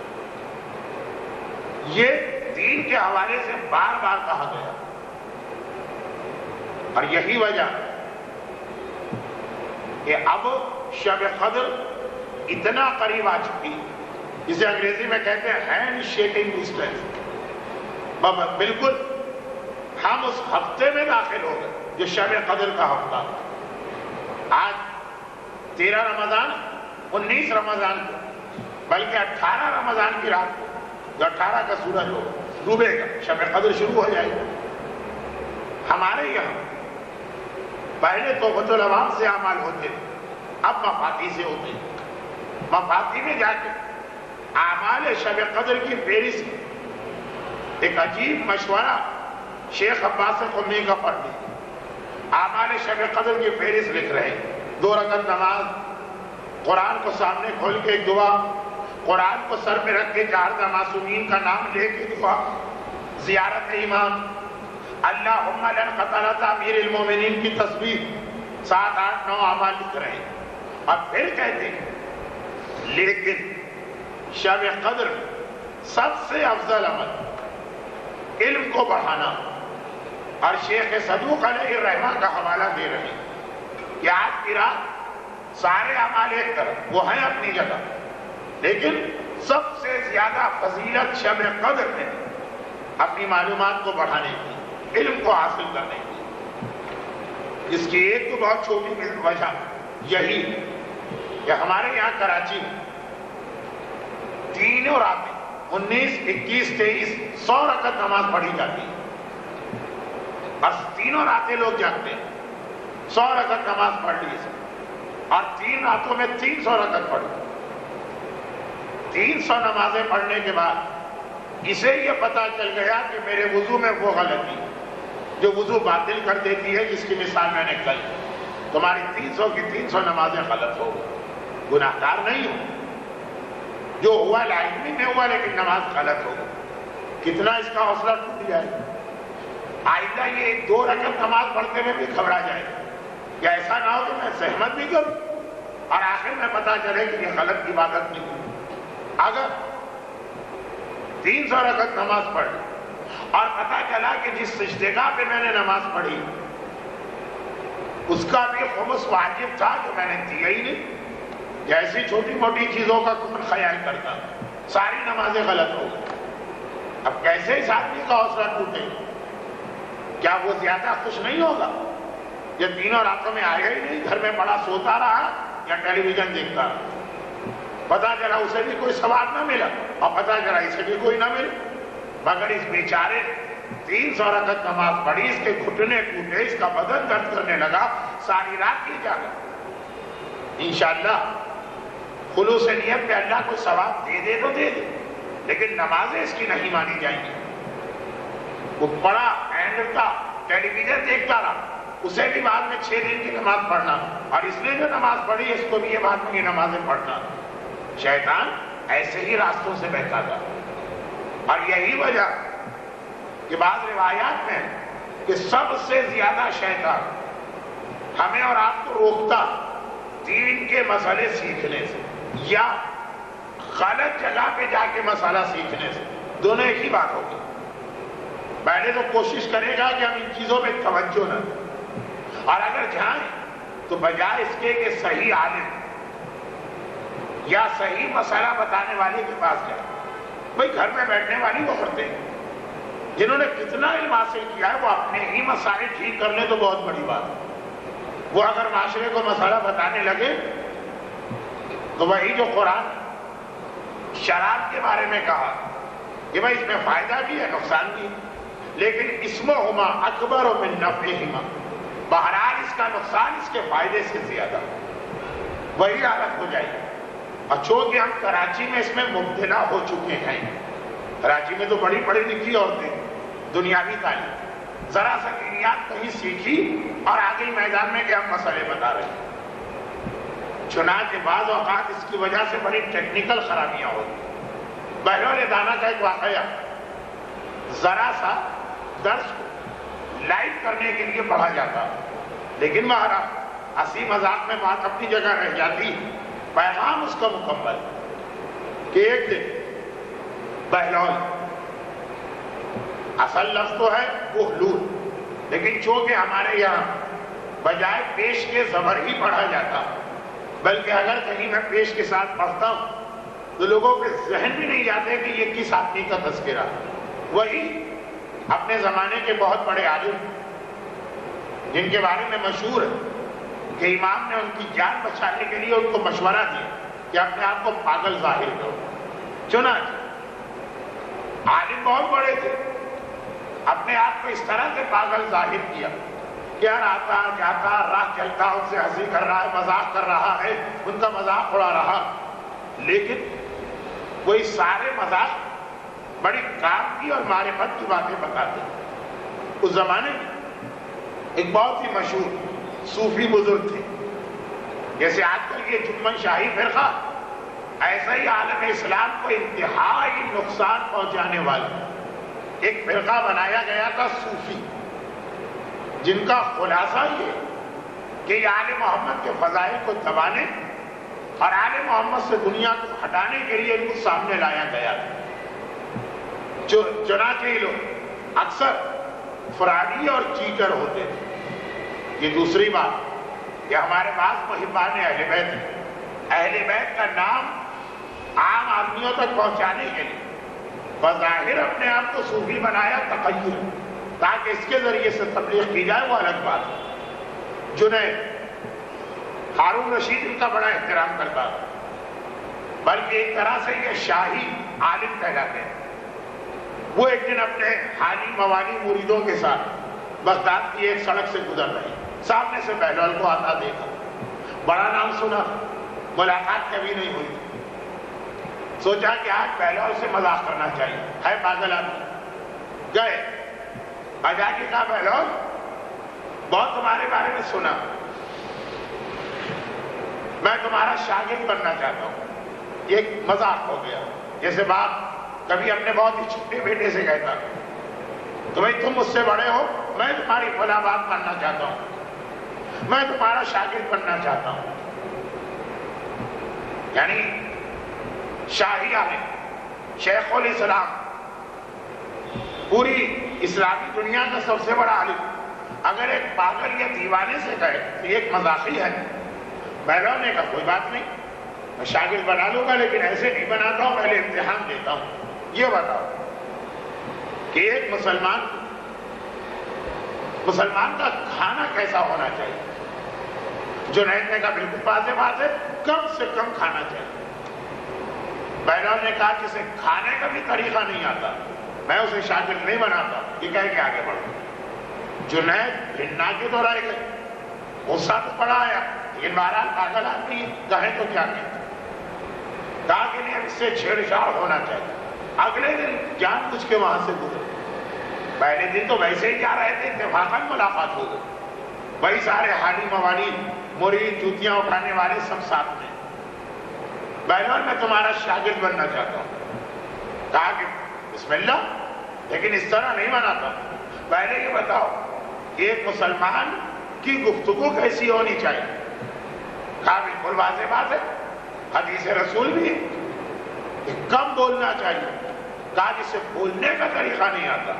Speaker 2: یہ دین کے حوالے سے بار بار کہا گیا، اور یہی وجہ کہ اب شب قدر اتنا قریب آ چکی، جسے انگریزی میں کہتے ہیں ہینڈ شیکنگ ڈسٹینس، بالکل ہم اس ہفتے میں داخل ہو گئے جو شب قدر کا ہفتہ۔ آج 13 رمضان، 19 رمضان کو، بلکہ 18 رمضان کی رات کو جو 18 کا سورج ہو ڈوبے گا، شب قدر شروع ہو جائے گا۔ ہمارے یہاں پہلے توبۃ العوام سے اعمال ہوتے، اب مفاتی سے ہوتے۔ مفاتی میں جا کے اعمال شب قدر کی فہرست، ایک عجیب مشورہ شیخ عباس قمی کا پڑھ لی، اعمال شب قدر کی فہرست لکھ رہے ہیں۔ 2 رکعت نماز، قرآن کو سامنے کھول کے ایک دعا، قرآن کو سر پہ رکھ کے 4 معصومین کا نام لے کے دعا، زیارت امام، اللہم لن قتلت امیر المومنین کی تسبیح، 7 8 9 اعمال لکھ رہے ہیں۔ اور پھر کہتے ہیں لیکن شب قدر سب سے افضل عمل علم کو بڑھانا، اور شیخ صدوق علیہ الرحمہ کا حوالہ دے رہے ہیں کہ آج کی رات سارے اعمال ایک طرف وہ ہیں اپنی جگہ، لیکن سب سے زیادہ فضیلت شب قدر میں اپنی معلومات کو بڑھانے کی، علم کو حاصل کرنے کی۔ اس کی ایک تو بہت چھوٹی وجہ یہی کہ ہمارے یہاں کراچی میں تینوں راتیں 19 21 23 100 رکعت نماز پڑھی جاتی ہے، اور تینوں راتیں لوگ جاگتے ہیں، 100 رکعت نماز پڑھ لی، اور 3 راتوں میں 300 رکعت پڑھی۔ 300 نمازیں پڑھنے کے بعد اسے یہ پتا چل گیا کہ میرے وضو میں وہ غلطی جو وضو باطل کر دیتی ہے، جس کی مثال میں نے کل، تمہاری 300 کی 300 نمازیں غلط ہو گئی۔ گناہ گار نہیں ہو، جو ہوا لائنی میں ہوا، لیکن نماز غلط ہو گئی۔ کتنا اس کا حوصلہ ٹوٹ جائے، آئندہ یہ 2 رکعت نماز پڑھتے میں بھی گھبرا جائے کہ ایسا نہ ہو کہ میں زحمت بھی کروں اور آخر میں پتا چلے کہ یہ غلط عبادت نہیں ہوئی۔ اگر 300 رکعت نماز پڑھی اور پتا چلا کہ جس سجدگاہ پہ میں نے نماز پڑھی اس کا بھی خمس واجب تھا جو میں نے دیا ہی نہیں، جیسی چھوٹی موٹی چیزوں کا کون خیال کرتا، ساری نمازیں غلط ہو گئی۔ اب کیسے اس آدمی کا حوصلہ ٹوٹے؟ کیا وہ زیادہ خوش نہیں ہوگا؟ یہ تینوں راتوں میں آیا ہی نہیں، گھر میں بڑا سوتا رہا یا ٹیلی ویژن دیکھتا رہا، پتا چلا اسے بھی کوئی ثواب نہ ملا اور پتا چلا اسے بھی کوئی نہ ملا، مگر اس بیچارے 300 رکعت نماز پڑھی، اس کے گھٹنے ٹوٹے، اس کا بدن درد کرنے لگا، ساری رات کی جاگا۔ انشاءاللہ خلوص نیت پہ اللہ کو ثواب دے دے تو دے دے، لیکن نمازیں اس کی نہیں مانی جائیں گی۔ وہ بڑا اینڈ تھا، ٹیلی ویژن دیکھتا رہا، اسے بھی بعد میں 6 دن کی نماز پڑھنا، اور اس نے جو نماز پڑھی اس کو بھی یہ بعد میں یہ نمازیں پڑھنا۔ شیطان ایسے ہی راستوں سے بہتا تھا، اور یہی وجہ کہ بعض روایات میں کہ سب سے زیادہ شیطان ہمیں اور آپ کو روکتا دین کے مسئلے سیکھنے سے یا غلط جگہ پہ جا کے مسئلہ سیکھنے سے، دونوں ایک ہی بات ہوگی۔ پہلے تو کوشش کرے گا کہ ہم ان چیزوں میں توجہ نہ دیں، اور اگر جائیں تو بجائے اس کے کہ صحیح عالم یا صحیح مسئلہ بتانے والے کے پاس جائیں، بھئی گھر میں بیٹھنے والی وہ عورتیں جنہوں نے کتنا علم حاصل کیا ہے، وہ اپنے ہی مسائل ٹھیک کر لیں تو بہت بڑی بات ہے۔ وہ اگر معاشرے کو مسئلہ بتانے لگے تو وہی جو قرآن شراب کے بارے میں کہا کہ بھئی اس میں فائدہ بھی ہے نقصان بھی ہے، لیکن اسمہما اکبر من نفعہما، بہرحال اس کا نقصان اس کے فائدے سے زیادہ، وہی حالت ہو جائے گی۔ اور چونکہ ہم کراچی میں اس میں مبتلا ہو چکے ہیں، کراچی میں تو بڑی پڑھی لکھی عورتیں، دنیاوی تعلیم، ذرا سا دینیات کہیں سیکھی اور آگے میدان میں کہ ہم مسئلے بتا رہے ہیں۔ چنانچہ بعض اوقات اس کی وجہ سے بڑی ٹیکنیکل خرابیاں ہوتی۔ بہلول دانا کا ایک واقعہ، ذرا سا درس کو لائٹ کرنے کے لیے پڑھا جاتا، لیکن مہاراج ہنسی مذاق میں بات اپنی جگہ رہ جاتی، پیغام اس کا مکمل کہ ایک دن بہلول، اصل لفظ تو ہے بہلول، لیکن چونکہ ہمارے یہاں بجائے پیش کے زبر ہی پڑھا جاتا، بلکہ اگر کہیں میں پیش کے ساتھ پڑھتا ہوں تو لوگوں کے ذہن بھی نہیں جاتے کہ یہ کس آدمی کا تذکرہ۔ وہی اپنے زمانے کے بہت بڑے عالم جن کے بارے میں مشہور ہے کہ امام نے ان کی جان بچانے کے لیے ان کو مشورہ دیا کہ اپنے آپ کو پاگل ظاہر کرو۔ چنانچہ عالم بہت بڑے تھے، اپنے آپ کو اس طرح سے پاگل ظاہر کیا کہ ہر آتا جاتا راہ چلتا ان سے ہنسی کر رہا ہے، مذاق کر رہا ہے، ان کا مذاق اڑا رہا، لیکن وہی سارے مذاق بڑی کام کی اور معرفت کی باتیں بتاتے۔ اس زمانے میں ایک بہت ہی مشہور صوفی بزرگ تھے، جیسے آج کل یہ جمن شاہی فرقہ، ایسا ہی عالم اسلام کو انتہائی نقصان پہنچانے والا ایک فرقہ بنایا گیا تھا صوفی، جن کا خلاصہ یہ کہ یہ آل محمد کے فضائل کو دبانے اور آل محمد سے دنیا کو ہٹانے کے لیے ان کو سامنے لایا گیا تھا۔ چنانچہ یہ لوگ اکثر فراری اور چیٹر ہوتے تھے۔ یہ دوسری بات کہ ہمارے پاس محبان اہل بیت ہیں، اہل بیت کا نام عام آدمیوں تک پہنچانے کے لیے بظاہر اپنے آپ کو صوفی بنایا تقیر تاکہ اس کے ذریعے سے تبلیغ کی جائے، وہ الگ بات ہے۔ جنید ہارون رشید ان کا بڑا احترام کرتا تھا، بلکہ ایک طرح سے یہ شاہی عالم کہلاتے ہیں۔ وہ ایک دن اپنے حالی موالی مریدوں کے ساتھ بغداد کی ایک سڑک سے گزر رہے، سامنے سے بہلول کو آتا دیکھا، بڑا نام سنا، ملاقات کبھی نہیں ہوئی، سوچا کہ آج بہلول سے مذاق کرنا چاہیے، ہے پاگل آدمی۔ گئے آجا کے کہا بہلول بہت تمہارے بارے میں سنا، میں تمہارا شاگرد بننا چاہتا ہوں۔ یہ ایک مذاق ہو گیا، جیسے باپ کبھی اپنے بہت ہی چھوٹے بیٹے سے کہتا تو بھائی تم مجھ سے بڑے ہو، میں تمہاری فلاں بات ماننا چاہتا ہوں، میں تمہارا شاگرد بننا چاہتا ہوں۔ یعنی شاہی عالم، شیخ الاسلام، پوری اسلامی دنیا کا سب سے بڑا عالم، اگر ایک پاگل یا دیوانے سے کہے تو یہ ایک مذاقی ہے۔ بہلول نے کہا کوئی بات نہیں، میں شاگرد بنا لوں گا، لیکن ایسے نہیں بناتا ہوں، پہلے امتحان دیتا ہوں۔ یہ بتاؤ کہ ایک مسلمان کا کھانا کیسا ہونا چاہیے؟ جنید نے کہا بالکل واضح بات ہے، کم سے کم کھانا چاہیے۔ بہلول نے کہا جسے کھانے کا بھی طریقہ نہیں آتا میں اسے شاگرد نہیں بناتا، یہ کہہ کے آگے بڑھو۔ جنید ہننا کے دور آئے گئے، غصہ تو پڑا آیا، لیکن بہرحال پاگل آدمی کہیں تو کیا کہتے، کہا کہ نہیں اب اس سے چھیڑ چھاڑ ہونا چاہیے۔ اگلے دن جان بوجھ کے وہاں سے گزرے، پہلے دن تو ویسے ہی جا رہے تھے، اتفاقاً ملاقات ہو گئی، وہی سارے حالی موالی مرید جوتیاں اٹھانے والے سب ساتھ میں۔ بہلول میں تمہارا شاگرد بننا چاہتا ہوں۔ کہا کہ بسم اللہ، لیکن اس طرح نہیں بناتا، پہلے یہ بتاؤ کہ ایک مسلمان کی گفتگو کیسی ہونی چاہیے؟ کہا بالکل واضح بات ہے، حدیث رسول بھی ہے کہ کم بولنا چاہیے۔ کہا جسے بولنے کا طریقہ نہیں آتا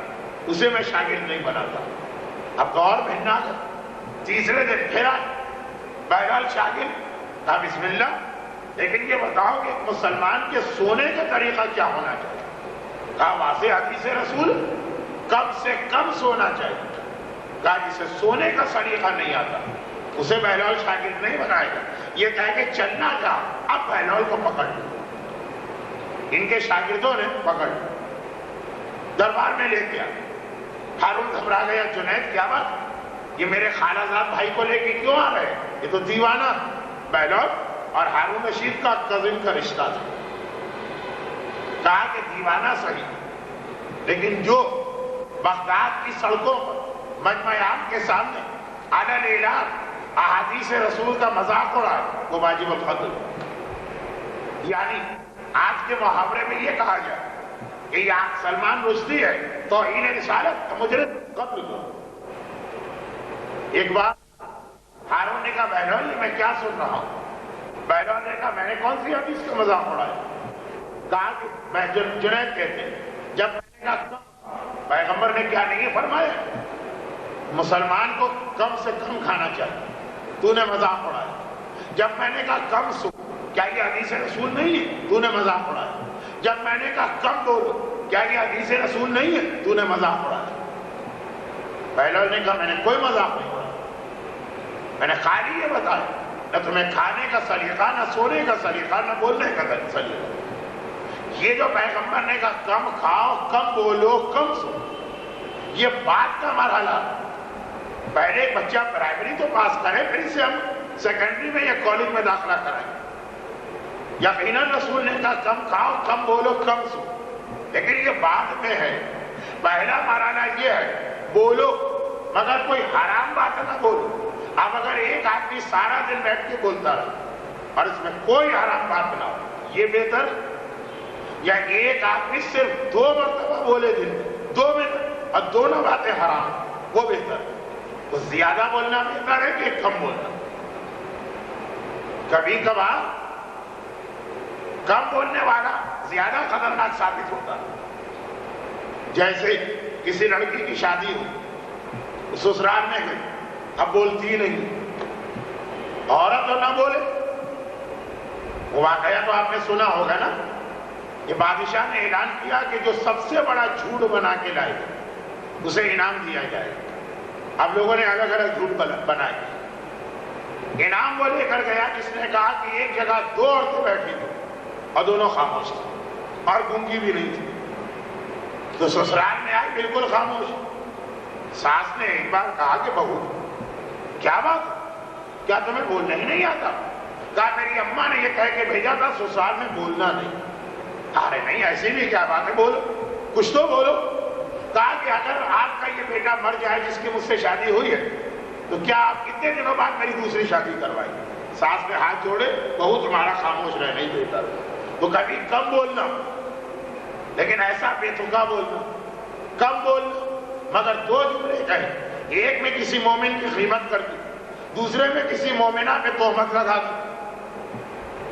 Speaker 2: اسے میں شاگرد نہیں بناتا۔ اب تو اور مہینہ گیا، تیسرے دن پھر آئے، بہرحال شاگرد، کہا بسم اللہ، لیکن یہ بتاؤ کہ ایک مسلمان کے سونے کا طریقہ کیا ہونا چاہیے؟ کہا واضح حدیث رسول، کم سے کم سونا چاہیے۔ کہا جسے سونے کا طریقہ نہیں آتا اسے بہلول شاگرد نہیں بنائے گا۔ یہ کہہ کہ چلنا جا، اب بہلول کو پکڑ لو۔ ان کے شاگردوں نے پکڑ دربار میں لے گیا۔ ہارون گھبرا گیا، جنید کیا بات، یہ میرے خالہ زاد بھائی کو لے کے کیوں آ رہے، یہ تو دیوانہ۔ بہلول اور ہارون رشید کا کزن کا رشتہ تھا۔ کہا کہ دیوانہ صحیح، لیکن جو بغداد کی سڑکوں پر مجمع عام کے سامنے علل اعلان احادیث رسول کا مذاق اڑائے وہ واجب القتل۔ یعنی آج کے محاورے میں یہ کہا گیا کہ یہ سلمان رشدی ہے، توہین رسالت، مجرم، قتل دو۔ ایک بار ہارون نے کہا بہلول میں کیا سن رہا ہوں؟ بہلول نے کہا میں نے کون سی حدیث کا مذاق اڑایا؟ کہا کہ میں جنید کہتے ہیں، جب میں نے کہا پیغمبر نے کیا نہیں فرمایا مسلمان کو کم سے کم کھانا چاہیے، تو نے مذاق اڑایا۔ جب میں نے کہا کم سو، کیا یہ حدیث رسول نہیں ہے؟ تو نے مذاق اڑایا۔ جب میں نے کہا کم بولو، کیا یہ حدیث رسول نہیں ہے؟ تو نے مذاق اڑایا۔ پہلا نے کہا میں نے کوئی مذاق نہیں اڑایا، میں نے خالی یہ بتایا، نہ تمہیں کھانے کا سلیقہ، نہ سونے کا سلیقہ، نہ بولنے کا سلیقہ۔ یہ جو پیغمبر نے کہا کم کھاؤ، کم بولو، کم سو، یہ بات کا مرحلہ۔ پہلے ایک بچہ پرائمری تو پاس کرے، پھر اسے ہم سیکنڈری میں یا کالج میں داخلہ کرائیں۔ یقیناً رسول نے کہا کم کھاؤ، کم بولو، کم سو، لیکن یہ بعد میں ہے۔ پہلا مرحلہ یہ ہے بولو مگر کوئی حرام بات نہ بولو۔ اب اگر ایک آدمی سارا دن بیٹھ کے بولتا رہے اور اس میں کوئی حرام بات نہ ہو، یہ بہتر، یا ایک آدمی صرف 2 مرتبہ بولے دن میں 2 منٹ اور دونوں باتیں حرام، وہ بہتر؟ تو زیادہ بولنا بہتر ہے کہ کم بولنا؟ کبھی کبھار کم بولنے والا زیادہ خطرناک ثابت ہوتا ہے۔ جیسے کسی لڑکی کی شادی ہو، سسرال میں گئی، اب بولتی نہیں، عورت تو نہ بولے۔ وہ واقعہ تو آپ نے سنا ہوگا نا، یہ بادشاہ نے اعلان کیا کہ جو سب سے بڑا جھوٹ بنا کے لائے گا اسے انعام دیا جائے گا۔ اب لوگوں نے الگ الگ جھوٹ بنائے، انعام وہ لے کر گیا جس نے کہا کہ ایک جگہ 2 عورتیں بیٹھی تھیں اور دونوں خاموش تھیں اور گونگی بھی نہیں تھی۔ تو سسرال میں آئی بالکل خاموش۔ ساس نے ایک بار کہا کہ بہو کیا بات، کیا تمہیں بولنا ہی نہیں آتا؟ کہا میری اماں نے یہ کہہ کے بھیجا تھا سسرال میں بولنا نہیں۔ ارے نہیں ایسی بھی کیا بات ہے، بولو، کچھ تو بولو۔ کہا کہ اگر آپ کا یہ بیٹا مر جائے جس کی مجھ سے شادی ہوئی ہے تو کیا آپ کتنے دنوں بعد میری دوسری شادی کروائی؟ ساس نے ہاتھ جوڑے، بہو تمہارا خاموش رہنا ہی بہتر۔ تو کبھی کم بولنا، لیکن ایسا بے تکا بولنا، کم بولنا مگر 2 جملے کہیں، ایک میں کسی مومن کی غیبت کر دی، دوسرے میں کسی مومنہ پہ تہمت لگا دی۔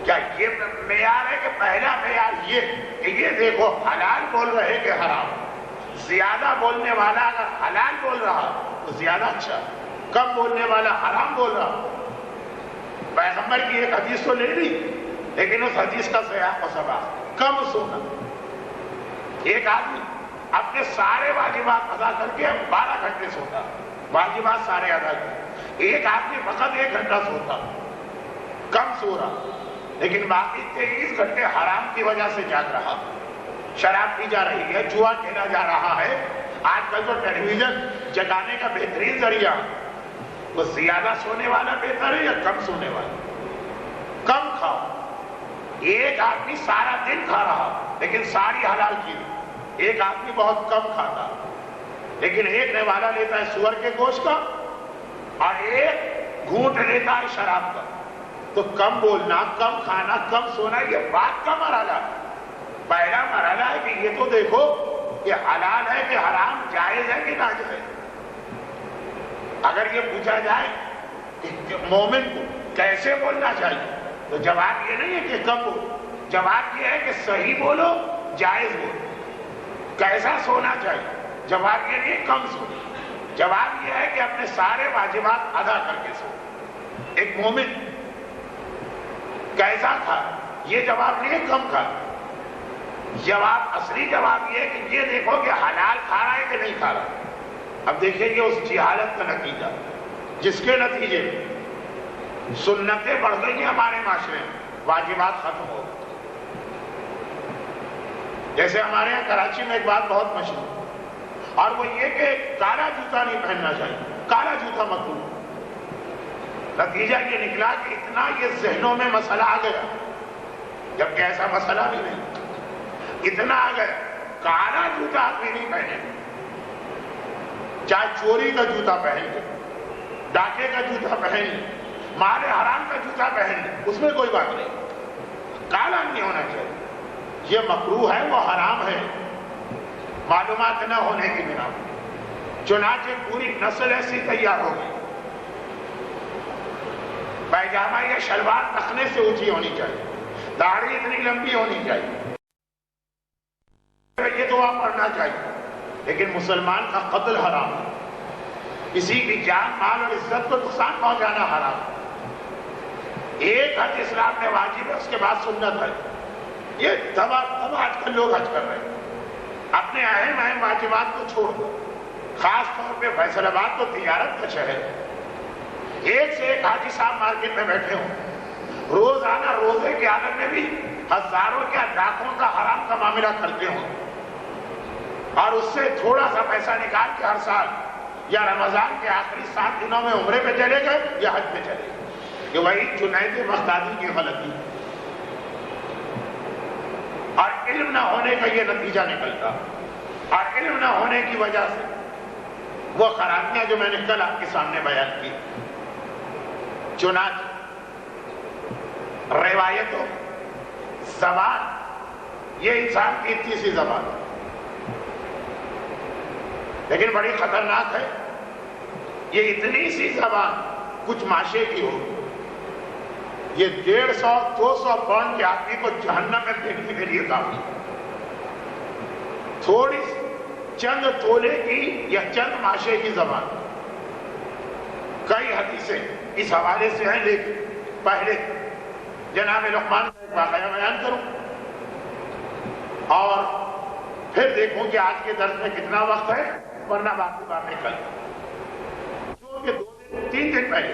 Speaker 2: کیا یہ معیار ہے؟ کہ پہلا معیار یہ کہ یہ دیکھو حلال بول رہے کہ حرام۔ زیادہ بولنے والا اگر حلال بول رہا تو زیادہ اچھا، کم بولنے والا حرام بول رہا۔ پیغمبر کی ایک حدیث تو لے لی، لیکن اس حدیث کا سیاق و سباق کم سونا۔ ایک آدمی اپنے سارے واجبات ادا کر کے 12 گھنٹے سوتا، واجبات سارے ادا کیے۔ ایک آدمی فقط 1 گھنٹہ سوتا، کم سو رہا، لیکن باقی 23 گھنٹے حرام کی وجہ سے جاگ رہا۔ شراب پی جا رہی ہے، جوا کھیلا جا رہا ہے۔ آج کل تو ٹیلی ویژن جگانے کا بہترین ذریعہ، وہ زیادہ سونے والا بہتر ہے یا کم سونے والا؟ کم کھاؤ۔ ایک آدمی سارا دن کھا رہا لیکن ساری حلال کی، ایک آدمی بہت کم کھاتا لیکن ایک نوالا لیتا ہے سور کے گوشت کا اور ایک گھونٹ لیتا ہے شراب کا۔ تو کم بولنا، کم کھانا، کم سونا، یہ بات کا مرحلہ۔ پہلا مرحلہ ہے کہ یہ تو دیکھو کہ حلال ہے کہ حرام، جائز ہے کہ ناجائز۔ اگر یہ پوچھا جائے کہ مومن کو کیسے بولنا چاہیے تو جواب یہ نہیں ہے کہ کم بولو، جواب یہ ہے کہ صحیح بولو، جائز بولو۔ کیسا سونا چاہیے؟ جواب یہ نہیں ہے کم سو، جواب یہ ہے کہ اپنے سارے واجبات ادا کر کے سو۔ ایک مومن کیسا کھا، یہ جواب نہیں ہے کم کھا۔ جواب، اصلی جواب یہ ہے کہ یہ دیکھو کہ حلال کھا رہا ہے کہ نہیں کھا رہا۔ اب دیکھیں گے اس جہالت کا نتیجہ، جس کے نتیجے سنتیں بڑھ گئی ہیں ہمارے معاشرے میں، واجبات ختم ہو گئے۔ جیسے ہمارے یہاں کراچی میں ایک بات بہت مشہور، اور وہ یہ کہ کالا جوتا نہیں پہننا چاہیے، کالا جوتا مکروہ۔ نتیجہ یہ نکلا کہ اتنا یہ ذہنوں میں مسئلہ آ گیا، جبکہ ایسا مسئلہ بھی نہیں، اتنا آ گیا کالا جوتا آدمی نہیں پہنے، چاہے چوری کا جوتا پہن لے، ڈاکے کا جوتا پہن لے، مال حرام کا جوتا پہن لے، اس میں کوئی بات نہیں، کالا نہیں ہونا چاہیے۔ یہ مکروہ ہے، وہ حرام ہے، معلومات نہ ہونے کی بنا پر۔ چنانچہ پوری نسل ایسی تیار ہو گئی، پیجامہ یا شلوار تخنے سے اونچی ہونی چاہیے، داڑھی اتنی لمبی ہونی چاہیے، یہ دعا پڑھنا چاہیے، لیکن مسلمان کا قتل حرام ہے۔ کسی کی جان مال اور عزت کو نقصان پہنچانا حرام. ایک حج اسلام میں واجب ہے، اس کے بعد سنت ہے. یہ تب آج کل لوگ حج کر رہے ہیں. اپنے اہم واجبات کو چھوڑ دو. خاص طور پہ فیصل آباد تو تجارت کا شہر ہے. ایک سے ایک حاجی صاحب مارکیٹ میں بیٹھے ہوں، روزانہ روزے کے عالم میں بھی ہزاروں کیا لاکھوں کا حرام کا معاملہ کرتے ہوں، اور اس سے تھوڑا سا پیسہ نکال کے ہر سال یا رمضان کے آخری 7 دنوں میں عمرے پہ چلے گئے یا حج پہ چلے گئے. کہ وہی جنید بغدادی کی غلطی اور علم نہ ہونے کا یہ نتیجہ نکلتا، اور علم نہ ہونے کی وجہ سے وہ خرابیاں جو میں نے کل آپ کے سامنے بیان کی. چنانچہ روایتوں، زبان، یہ انسان کی اتنی سی زبان لیکن بڑی خطرناک ہے. یہ اتنی سی زبان کچھ ماشے کی ہو، یہ 150-200 پاؤنڈ کے آدمی کو جہنم میں پھینکنے کے لیے کافی. تھوڑی سی چند تولے کی یا چند ماشے کی زبان. کئی حدیثیں اس حوالے سے ہیں، لیکن پہلے جناب لقمان کا ایک واقعہ بیان کروں اور پھر دیکھوں کہ آج کے درس میں کتنا وقت ہے، ورنہ باقی باتیں کل. کیونکہ 2-3 دن پہلے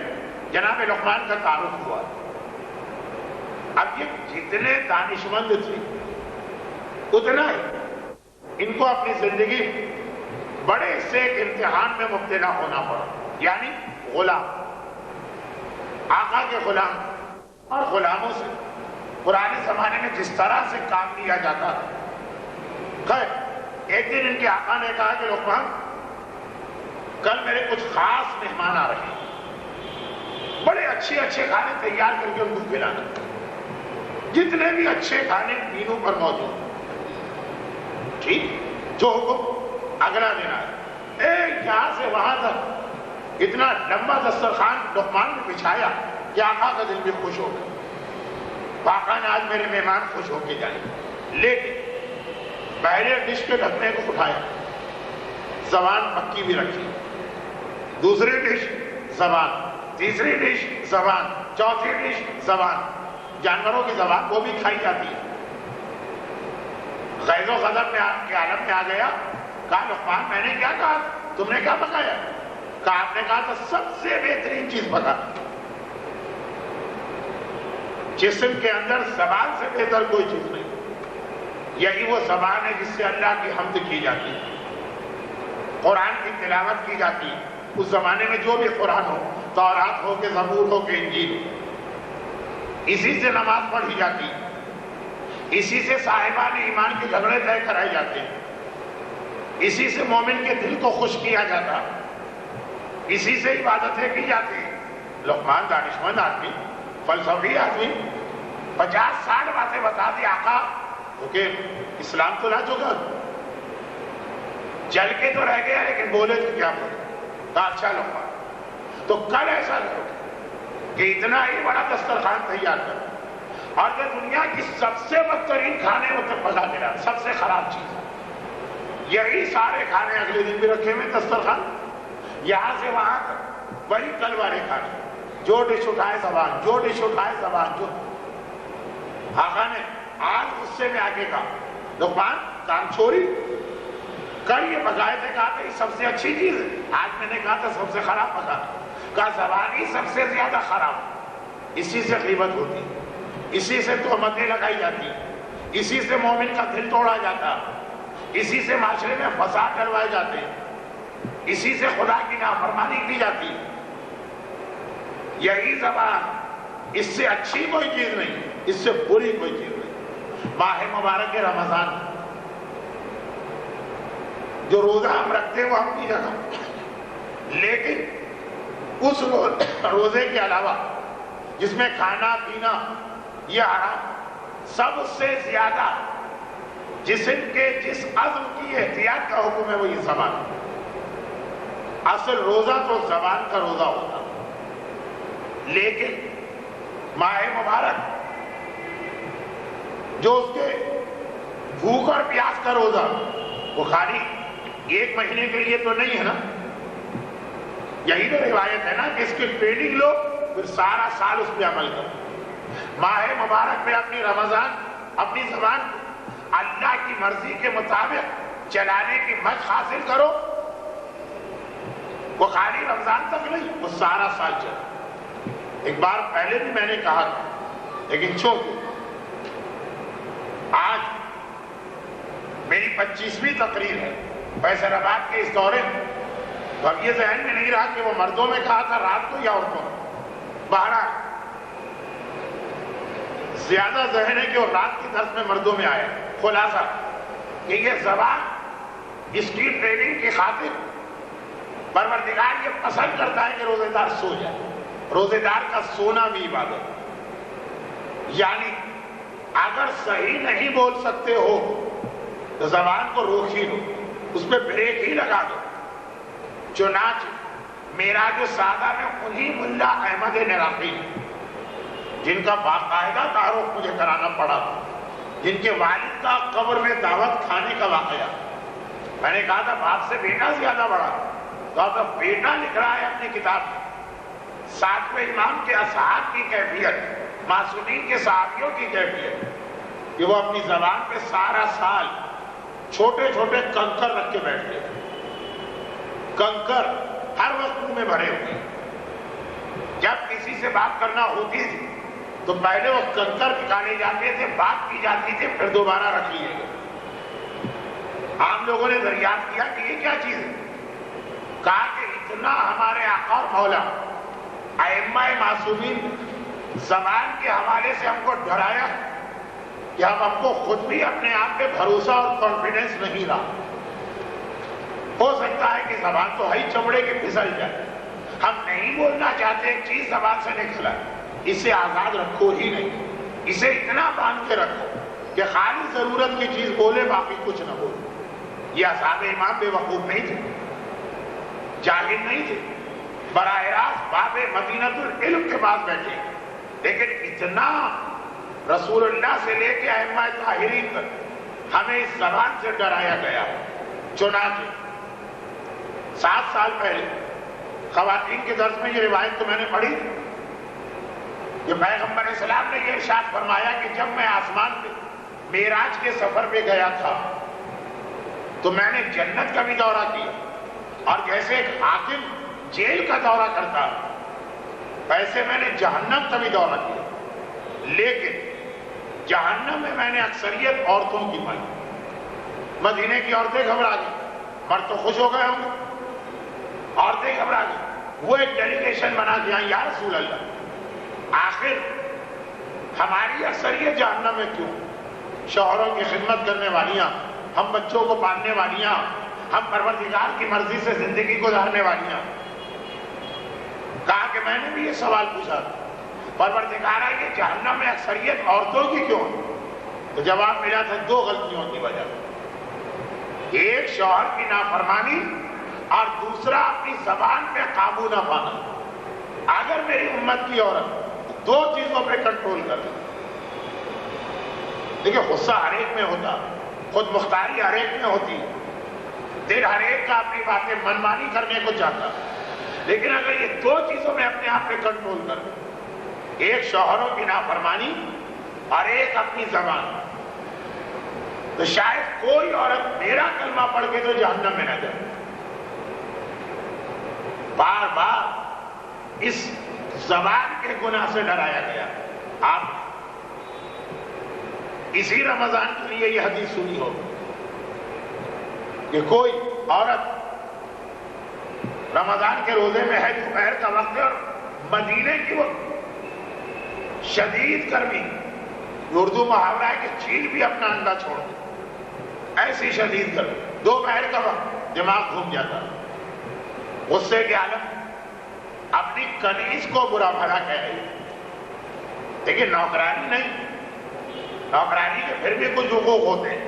Speaker 2: جناب لقمان کا تعارف ہوا. اب یہ جتنے دانشمند تھے اتنا ہی ان کو اپنی زندگی بڑے سے ایک امتحان میں مبتلا ہونا پڑا، یعنی غلام، آقا کے غلام. اور غلاموں سے پرانے زمانے میں جس طرح سے کام لیا جاتا تھا. خیر ایک دن ان کے آقا نے کہا کہ لقمان کل میرے کچھ خاص مہمان آ رہے ہیں، بڑے اچھے کھانے تیار کر کے ان کو کھلانا، جتنے بھی اچھے کھانے مینو پر موجود. ٹھیک، جو حکم اگلا دن آیا. یہاں سے وہاں تک اتنا لمبا دسترخوان لقمان نے بچھایا کہ آقا کا دل بھی خوش ہو گیا. آقا نے آج میرے مہمان خوش ہو کے جائیں. لیکن پہلے ڈش کے ڈھکنے کو اٹھایا، زبان پکی بھی رکھی، دوسری ڈش زبان، تیسری ڈش زبان، چوتھی ڈش زبان. جانوروں کی زبان وہ بھی کھائی جاتی ہے. غیظ و غضب کے عالم میں آ گیا. کہا لقمان میں نے کیا کہا، تم نے کیا پکایا؟ کہا آپ نے کہا تھا سب سے بہترین چیز پکا. جسم کے اندر زبان سے بہتر کوئی چیز نہیں. یہی وہ زبان ہے جس سے اللہ کی حمد کی جاتی ہے، قرآن کی تلاوت کی جاتی ہے. اس زمانے میں جو بھی قرآن ہو، تورات ہو کہ زبور ہو کہ انجیل، اسی سے نماز پڑھی جاتی ہے، اسی سے صاحبان ایمان کے جھگڑے طے کرائے جاتے ہیں، اسی سے مومن کے دل کو خوش کیا جاتا، اسی سے عبادتیں کی جاتی ہیں. لقمان دانشمند آدمی، فلسفی آدمی، 50-60 باتیں بتا دی آقا. کیونکہ اسلام تو نہ چکا، جل کے تو رہ گیا لیکن بولے تو کیا بولے. کہا اچھا لقمان تو کل ایسا کرو کہ اتنا ہی بڑا دسترخوان تیار کرو اور جو دنیا کی سب سے بدترین کھانے وہ تک پکا کے رہا، سب سے خراب چیز، یہی سارے کھانے اگلے دن بھی رکھے ہوئے دسترخوان، یہاں سے وہاں تک وہی کل والے کھانے. جو ڈش اٹھائے زبان، جو ڈش اٹھائے زبان. جو آقا نے آج غصے میں آ کے کہا لقمان کام چھوڑی، کل یہ پکائے تھے، کہا تھا یہ سب سے اچھی چیز ہے، آج میں نے کہا تھا سب سے خراب پکا. کہا زبان ہی سب سے زیادہ خراب، اسی سے غیبت ہوتی، اسی سے تہمتیں لگائی جاتی، اسی سے مومن کا دل توڑا جاتا، اسی سے معاشرے میں فساد ڈلوائے جاتے، اسی سے خدا کی نافرمانی کی جاتی. یہی زبان، اس سے اچھی کوئی چیز نہیں، اس سے بری کوئی چیز نہیں. ماہ مبارک رمضان جو روزہ ہم رکھتے ہیں وہ اپنی جگہ، لیکن اس روزے کے علاوہ جس میں کھانا پینا یہ حرام، سب سے زیادہ جسم کے جس عزم کی احتیاط کا حکم ہے وہ یہ زبان. اصل روزہ تو زبان کا روزہ ہوتا، لیکن ماہ مبارک جو اس کے بھوک اور پیاس کا روزہ، وہ خالی 1 مہینے کے لیے تو نہیں ہے نا. یہی تو روایت ہے نا کہ اس کی ٹریننگ لو پھر سارا سال اس پہ عمل کرو۔ ماہ مبارک میں اپنی رمضان اپنی زبان اللہ کی مرضی کے مطابق چلانے کی مشق حاصل کرو۔ وہ خالی رمضان تک نہیں، وہ سارا سال چلے۔ ایک بار پہلے بھی میں نے کہا تھا، لیکن چونکہ آج میری 25ویں تقریر ہے فیصل آباد کے اس دورے میں، تو اب یہ ذہن میں نہیں رہا کہ وہ مردوں میں کہا تھا رات کو یا عورتوں میں۔ بہرحال زیادہ ذہن ہے کہ وہ رات کی طرف میں مردوں میں آیا۔ خلاصہ کہ یہ زبان اس کی ٹریننگ کی خاطر پروردگار یہ پسند کرتا ہے کہ روزے دار سو جائے۔ روزے دار کا سونا بھی عبادت ہے۔ یعنی اگر صحیح نہیں بول سکتے ہو تو زبان کو روک ہی لو، اس پہ بریک ہی لگا دو۔ چنانچہ معراج السعادہ میں انہی ملا احمد نراقی جن کا باقاعدہ تعارف مجھے کرانا پڑا تھا، جن کے والد کا قبر میں دعوت کھانے کا واقعہ، میں نے کہا تھا باپ سے بیٹا زیادہ بڑا، تو اب بیٹا لکھ رہا ہے اپنی کتاب میں ساتویں امام کے اصحاب کی کیفیت، معصومین کے صحابیوں کی کیفیت، کہ وہ اپنی زبان پہ سارا سال چھوٹے چھوٹے کنکر رکھ کے بیٹھتے تھے۔ کنکر ہر وقت منہ میں بھرے ہوئے، جب کسی سے بات کرنا ہوتی تھی تو پہلے وہ کنکر نکالے جاتے تھے، بات کی جاتی تھی، پھر دوبارہ رکھ لیے گئے۔ عام لوگوں نے دریافت کیا کہ یہ کیا چیز ہے؟ کہا کہ اتنا ہمارے آقا اور مولا ائمہ معصومین زبان کے حوالے سے ہم کو ڈرایا کہ ہم کو خود بھی اپنے آپ پہ بھروسہ اور کانفیڈنس نہیں رہا۔ ہو سکتا ہے کہ زبان تو ہے ہی چمڑے کی پھسل جائے، ہم نہیں بولنا چاہتے ایک چیز زبان سے نکلا، اسے آزاد رکھو ہی نہیں، اسے اتنا باندھ کے رکھو کہ خالی ضرورت کی چیز بولے باقی کچھ نہ بولے۔ یہ اصحاب امام بے وقوف نہیں تھے، جاہل نہیں تھے، براہ راست باب مدینۃ العلم کے پاس بیٹھے، لیکن اتنا رسول اللہ سے لے کے ائمہ طاہرین تک ہمیں اس زبان سے ڈرایا گیا۔ چنانچہ 7 سال پہلے خواتین کے درس میں یہ روایت تو میں نے پڑھی کہ پیغمبر اسلام نے یہ ارشاد فرمایا کہ جب میں آسمان پہ معراج کے سفر پہ گیا تھا تو میں نے جنت کا بھی دورہ کیا، اور جیسے ایک حاکم جیل کا دورہ کرتا ویسے میں نے جہنم کا بھی دورہ کیا، لیکن جہنم میں نے اکثریت عورتوں کی پائی۔ مدینے کی عورتیں گھبرا گئی، مرد تو خوش ہو گئے ہوں گے، عورتیں گھبرا گئی، وہ ایک ڈیلیگیشن بنا کے آئیں، یا رسول اللہ آخر ہماری اکثریت جہنم میں کیوں؟ شوہروں کی خدمت کرنے والیاں، ہم بچوں کو پالنے والیاں، ہم پروردگار کی مرضی سے زندگی گزارنے والیاں۔ کہا کہ میں نے بھی یہ سوال پوچھا، پروردگارہ یہ جہنم میں اکثریت عورتوں کی کیوں؟ تو جواب ملا تھا 2 غلطیوں کی وجہ، ایک شوہر کی نافرمانی اور دوسرا اپنی زبان پہ قابو نہ پانا۔ اگر میری امت کی عورت 2 چیزوں پہ کنٹرول کر لے، دیکھیں غصہ ہر ایک میں ہوتا، خود مختاری ہر ایک میں ہوتی، دل ہر ایک کا اپنی باتیں منمانی کرنے کو چاہتا، لیکن اگر یہ 2 چیزوں میں اپنے آپ پہ کنٹرول کر لے، ایک شوہروں کی نافرمانی اور ایک اپنی زبان، تو شاید کوئی عورت میرا کلمہ پڑھ کے تو جہنم میں نہ جائے۔ بار بار اس زبان کے گناہ سے ڈرایا گیا۔ آپ اسی رمضان کے لیے یہ حدیث سنی ہوگی کہ کوئی عورت رمضان کے روزے میں ہے، دوپہر کا وقت ہے اور مدینے کی وہ شدید گرمی، اردو محاورہ ہے کہ چیل بھی اپنا انڈا چھوڑ دے، ایسی شدید گرمی، دوپہر کا وقت، دماغ گھوم جاتا، غصے کے عالم اپنی کنیز کو برا بھلا کہہ رہی، لیکن نوکرانی نہیں، نوکرانی کے پھر بھی کچھ حقوق ہوتے ہیں،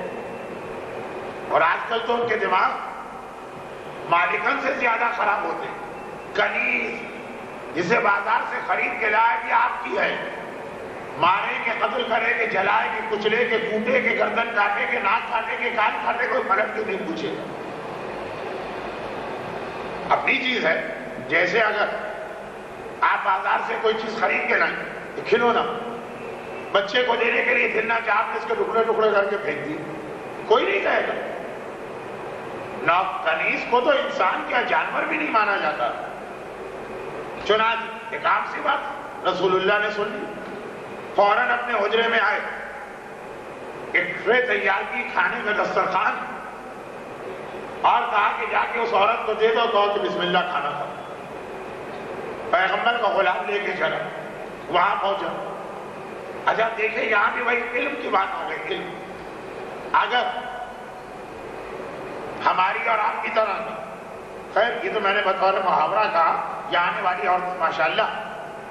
Speaker 2: اور آج کل تو ان کے دماغ مالکن سے زیادہ خراب ہوتے ہیں۔ کنیز جسے بازار سے خرید کے لائے بھی آپ کی ہے، مارے کے قتل کرے کے جلائے کے کچلے کے کوٹے کے گردن کاٹے کے ناک کاٹے کے کان کاٹے، کوئی فرق کیوں نہیں پوچھے گا؟ اپنی چیز ہے، جیسے اگر آپ بازار سے کوئی چیز خرید کے لائیں، کھلونا بچے کو دینے کے لیے دلنا کہ آپ نے اس کے ٹکڑے ٹکڑے کر کے پھینک دی، کوئی نہیں کہے گا. کنیز کو تو انسان کیا جانور بھی نہیں مانا جاتا. چنانچہ ایک عام سی بات رسول اللہ نے سن لی، فوراً اپنے حجرے میں آئے، ایک ٹرے تیار کی کھانے کا دسترخوان، اور کہا کہ جا کے اس عورت کو دے دو، کہو کہ بسم اللہ کھانا کھاؤ. پیغمبر کا غلام لے کے چلا، وہاں پہنچا. اچھا دیکھیں یہاں بھی وہی علم کی بات آ گئی. علم اگر ہماری اور آپ کی طرح نہیں، خیر یہ تو میں نے بطور محاورہ کہا، یہ آنے والی عورت ماشاءاللہ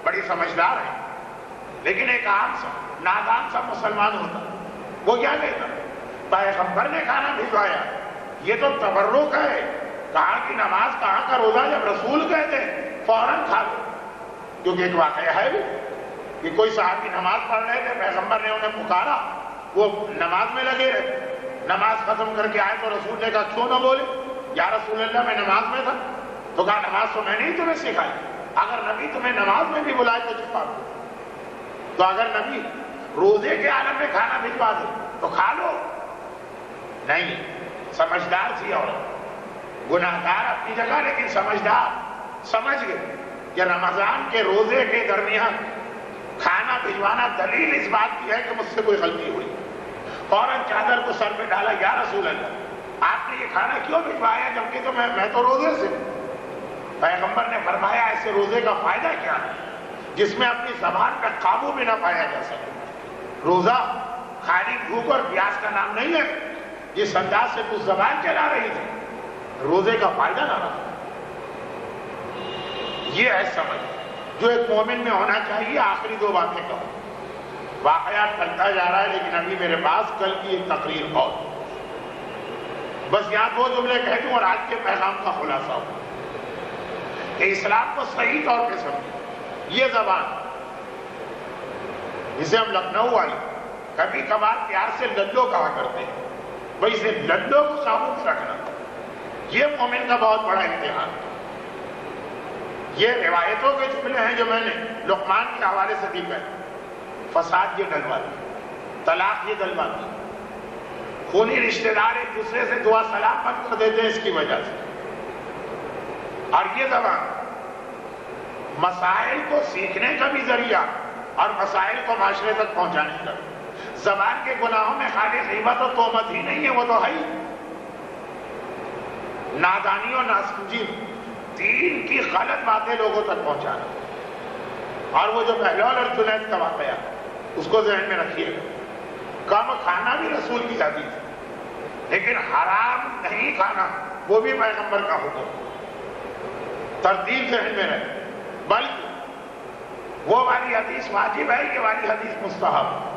Speaker 2: بڑی سمجھدار ہے، لیکن ایک عام سا نادان سا مسلمان ہوتا وہ کیا کہتا؟ پیغمبر نے کھانا بھجوایا، یہ تو تبرک ہے. کہاں کی نماز کہاں کا روزہ، جب رسول کہتے ہیں فوراً کھا لو. کیونکہ ایک واقعہ ہے بھی کہ کوئی صحابی نماز پڑھ رہے تھے، پیغمبر نے انہیں پکارا، وہ نماز میں لگے رہے. نماز ختم کر کے آئے تو رسول نے کہا کیوں نہ بولے؟ یا رسول اللہ میں نماز میں تھا. تو کہا نماز تو میں نے ہی تمہیں سکھائی، اگر نبی تمہیں نماز میں بھی بلائے تو چھپا دو. تو اگر نبی روزے کے عالم میں کھانا بھجوا دے تو کھا لو. نہیں، سمجھدار تھی عورت، گناہگار اپنی جگہ لیکن سمجھدار. سمجھ گئے کہ رمضان کے روزے کے درمیان کھانا بھجوانا دلیل اس بات کی ہے کہ مجھ سے کوئی غلطی ہوئی. فوراً چادر کو سر پہ ڈالا، یا رسول اللہ آپ نے یہ کھانا کیوں بھجوایا جبکہ تو میں تو روزے سے. پیغمبر نے فرمایا ایسے روزے کا فائدہ کیا ہے جس میں اپنی زبان پہ قابو بھی نہ پایا جا سکے. روزہ خالی بھوک اور پیاس کا نام نہیں ہے. جس انداز سے تو زبان چلا رہی تھی روزے کا فائدہ نہ رہا. یہ ہے سمجھ جو ایک مومن میں ہونا چاہیے. آخری دو باتیں کہوں، واقعات چلتا جا رہا ہے لیکن ابھی میرے پاس کل کی ایک تقریر اور، بس یہاں دو جملے کہہ دوں اور آج کے پیغام کا خلاصہ ہو کہ اسلام کو صحیح طور پہ سمجھیں. یہ زبان جسے ہم لکھنؤ والی کبھی کبھار پیار سے لڈو کہا کرتے ہیں، وہی سے لڈو کو قابو میں رکھنا یہ مومن کا بہت بڑا امتحان. یہ روایتوں کے جملے ہیں جو میں نے لقمان کے حوالے سے دی. فساد یہ ڈلوا دی، طلاق یہ ڈلوا دی، خونی رشتہ دار ایک دوسرے سے دعا سلام بند کر دیتے ہیں اس کی وجہ سے. اور یہ زبان مسائل کو سیکھنے کا بھی ذریعہ اور مسائل کو معاشرے تک پہنچانے کا. زبان کے گناہوں میں خالی غیبت و تہمت ہی نہیں ہے، وہ تو ہے ہی نادانی و ناسمجھی، دین کی غلط باتیں لوگوں تک پہنچانا. اور وہ جو بہلول اور جنید کا واقعہ اس کو ذہن میں رکھیے گا. کم کھانا بھی رسول کی حدیث، لیکن حرام نہیں کھانا وہ بھی پیغمبر کا حکم. ترتیب ذہن میں رہے. بلکہ وہ والی حدیث واجب ہے، یہ والی حدیث مستحب.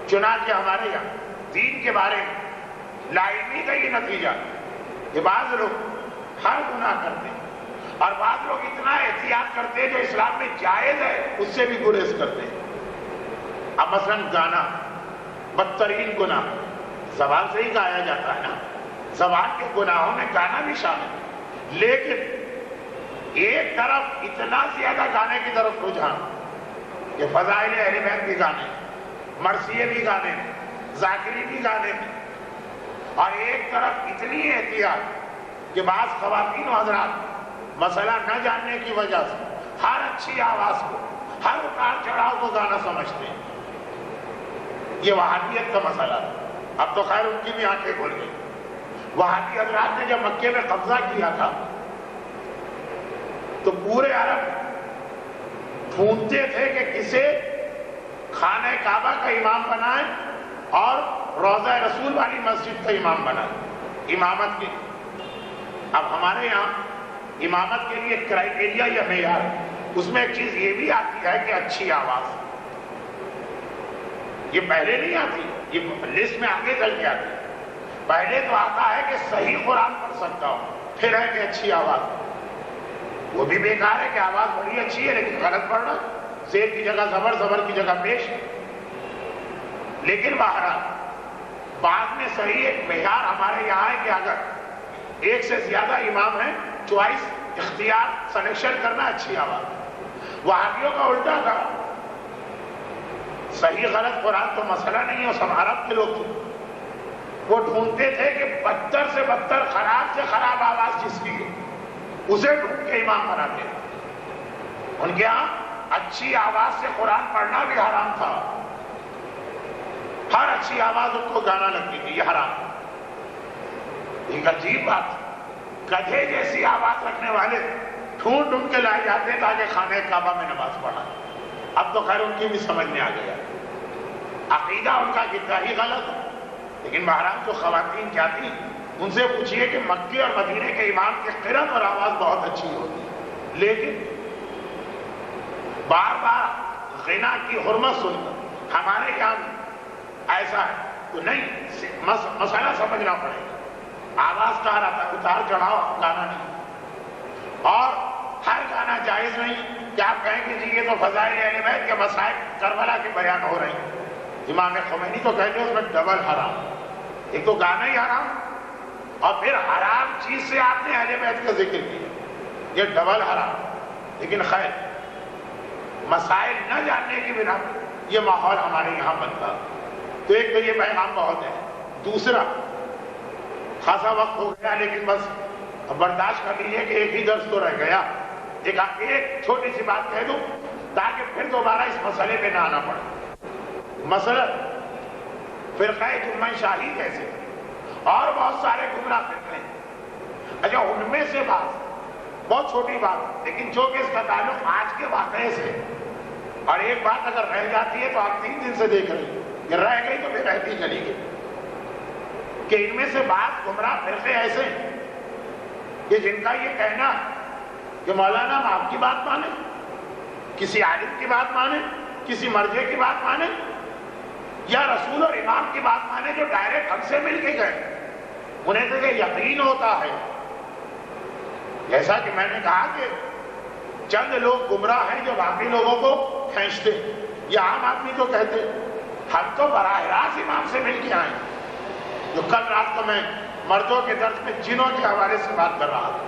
Speaker 2: چنانچہ ہمارے یہاں دین کے بارے میں لا علمی کا یہ نتیجہ کہ بعض لوگ ہر گناہ کرتے ہیں اور بعض لوگ اتنا احتیاط کرتے ہیں جو اسلام میں جائز ہے اس سے بھی گریز کرتے ہیں. اب مثلا گانا بدترین گناہ زبان سے ہی گایا جاتا ہے نا، زبان کے گناہوں میں گانا بھی شامل ہے. لیکن ایک طرف اتنا زیادہ گانے کی طرف رجحان کہ فضائل اہل بیت بھی گانے، مرثیے بھی گانے، ذاکری بھی گانے، اور ایک طرف اتنی احتیاط کہ بعض خواتین و حضرات مسئلہ نہ جاننے کی وجہ سے ہر اچھی آواز کو، ہر اتار چڑھاؤ کو گانا سمجھتے ہیں. یہ وہابیت کا مسئلہ ہے. اب تو خیر ان کی بھی آنکھیں کھل گئی. وہابی حضرات نے جب مکے میں قبضہ کیا تھا تو پورے عرب ڈھونڈتے تھے کہ کسے خانہ کعبہ کا امام بنائیں اور روضہ رسول والی مسجد کا امام بنائیں امامت کی. اب ہمارے یہاں امامت کے لیے کرائیٹیریا یا معیار ہے، اس میں ایک چیز یہ بھی آتی ہے کہ اچھی آواز. یہ پہلے نہیں آتی، یہ لسٹ میں آگے چل کے آتی. پہلے تو آتا ہے کہ صحیح قرآن پڑھ سکتا ہوں، پھر ہے کہ اچھی آواز. وہ بھی بیکار ہے کہ آواز بڑی اچھی ہے لیکن غلط پڑھ رہا، زیر کی جگہ زبر، زبر کی جگہ پیش. لیکن بہرحال بعد میں صحیح ایک معیار ہمارے یہاں ہے کہ اگر ایک سے زیادہ امام ہیں، چوائس اختیار سلیکشن کرنا اچھی آواز. وہابیوں کا الٹا تھا. صحیح غلط قرآن تو مسئلہ نہیں ہے، سب عرب کے لوگ تھے. وہ ڈھونڈتے تھے کہ بدتر سے بدتر خراب سے خراب آواز جس کی ہے اسے ڈھونڈ کے امام بناتے ہیں. ان کے ہاں اچھی آواز سے قرآن پڑھنا بھی حرام تھا. ہر اچھی آواز ان کو گانا لگتی تھی، یہ حرام. ایک عجیب بات، گدھے جیسی آواز رکھنے والے ڈھونڈ ڈھونڈ کے لائے جاتے ہیں تاکہ خانہ کعبہ میں نماز پڑھا. اب تو خیر ان کی بھی سمجھ میں آ گیا، عقیدہ ان کا کتنا ہی غلط ہے. لیکن بہرحال جو خواتین جاتی ان سے پوچھئے کہ مکے اور مدینے کے امام کی قرأت اور آواز بہت اچھی ہوتی ہے، لیکن بار بار غنا کی حرمت سن کر ہمارے یہاں ایسا ہے تو نہیں، مسئلہ سمجھنا پڑے گا. آواز کا رہتا ہے، اتار چڑھاؤ گانا نہیں، اور ہر گانا جائز نہیں کہ آپ کہیں کہ جی یہ تو فضائل اہل بیت کے مسائل کربلا کے بیان ہو رہے ہیں. امام خمینی تو کہتے ہیں اس میں ڈبل حرام، ایک تو گانا ہی حرام اور پھر حرام چیز سے آپ نے اہل بیت کا ذکر کیا، یہ ڈبل حرام. لیکن خیر مسائل نہ جاننے کی بنا یہ ماحول ہمارے یہاں بنتا. تو ایک تو یہ پیغام بہت ہے. دوسرا، خاصا وقت ہو گیا لیکن بس برداشت کر لیجیے کہ ایک ہی درس تو رہ گیا. ایک چھوٹی سی بات کہہ دوں تاکہ پھر دوبارہ اس مسئلے پہ نہ آنا پڑے. مثلا فرقہ جمعہ شاہی کیسے اور بہت سارے گمراہ فرقے ہیں. اچھا ان میں سے بہت چھوٹی بات لیکن جو کہ اس کا تعلق آج کے واقعے سے، اور ایک بات اگر رہ جاتی ہے تو آپ 3 دن سے دیکھ رہے ہیں کہ رہ گئی تو پھر رہتی چلی گئی، کہ ان میں سے بعض گمراہ فرقے ایسے ہیں کہ جن کا یہ کہنا کہ مولانا ہم آپ کی بات مانیں، کسی عالم کی بات مانیں، کسی مرجع کی بات مانیں، یا رسول اور امام کی بات مانیں جو ڈائریکٹ ہم سے مل کے گئے، انہیں تو یہ یقین ہوتا ہے. جیسا کہ میں نے کہا کہ چند لوگ گمراہ ہیں جو باقی لوگوں کو کھینچتے، یہ عام آدمی تو کہتے ہم تو براہ راست امام سے مل کے آئے. جو کل رات کو میں مردوں کے درس میں جنوں کے حوالے سے بات کر رہا تھا،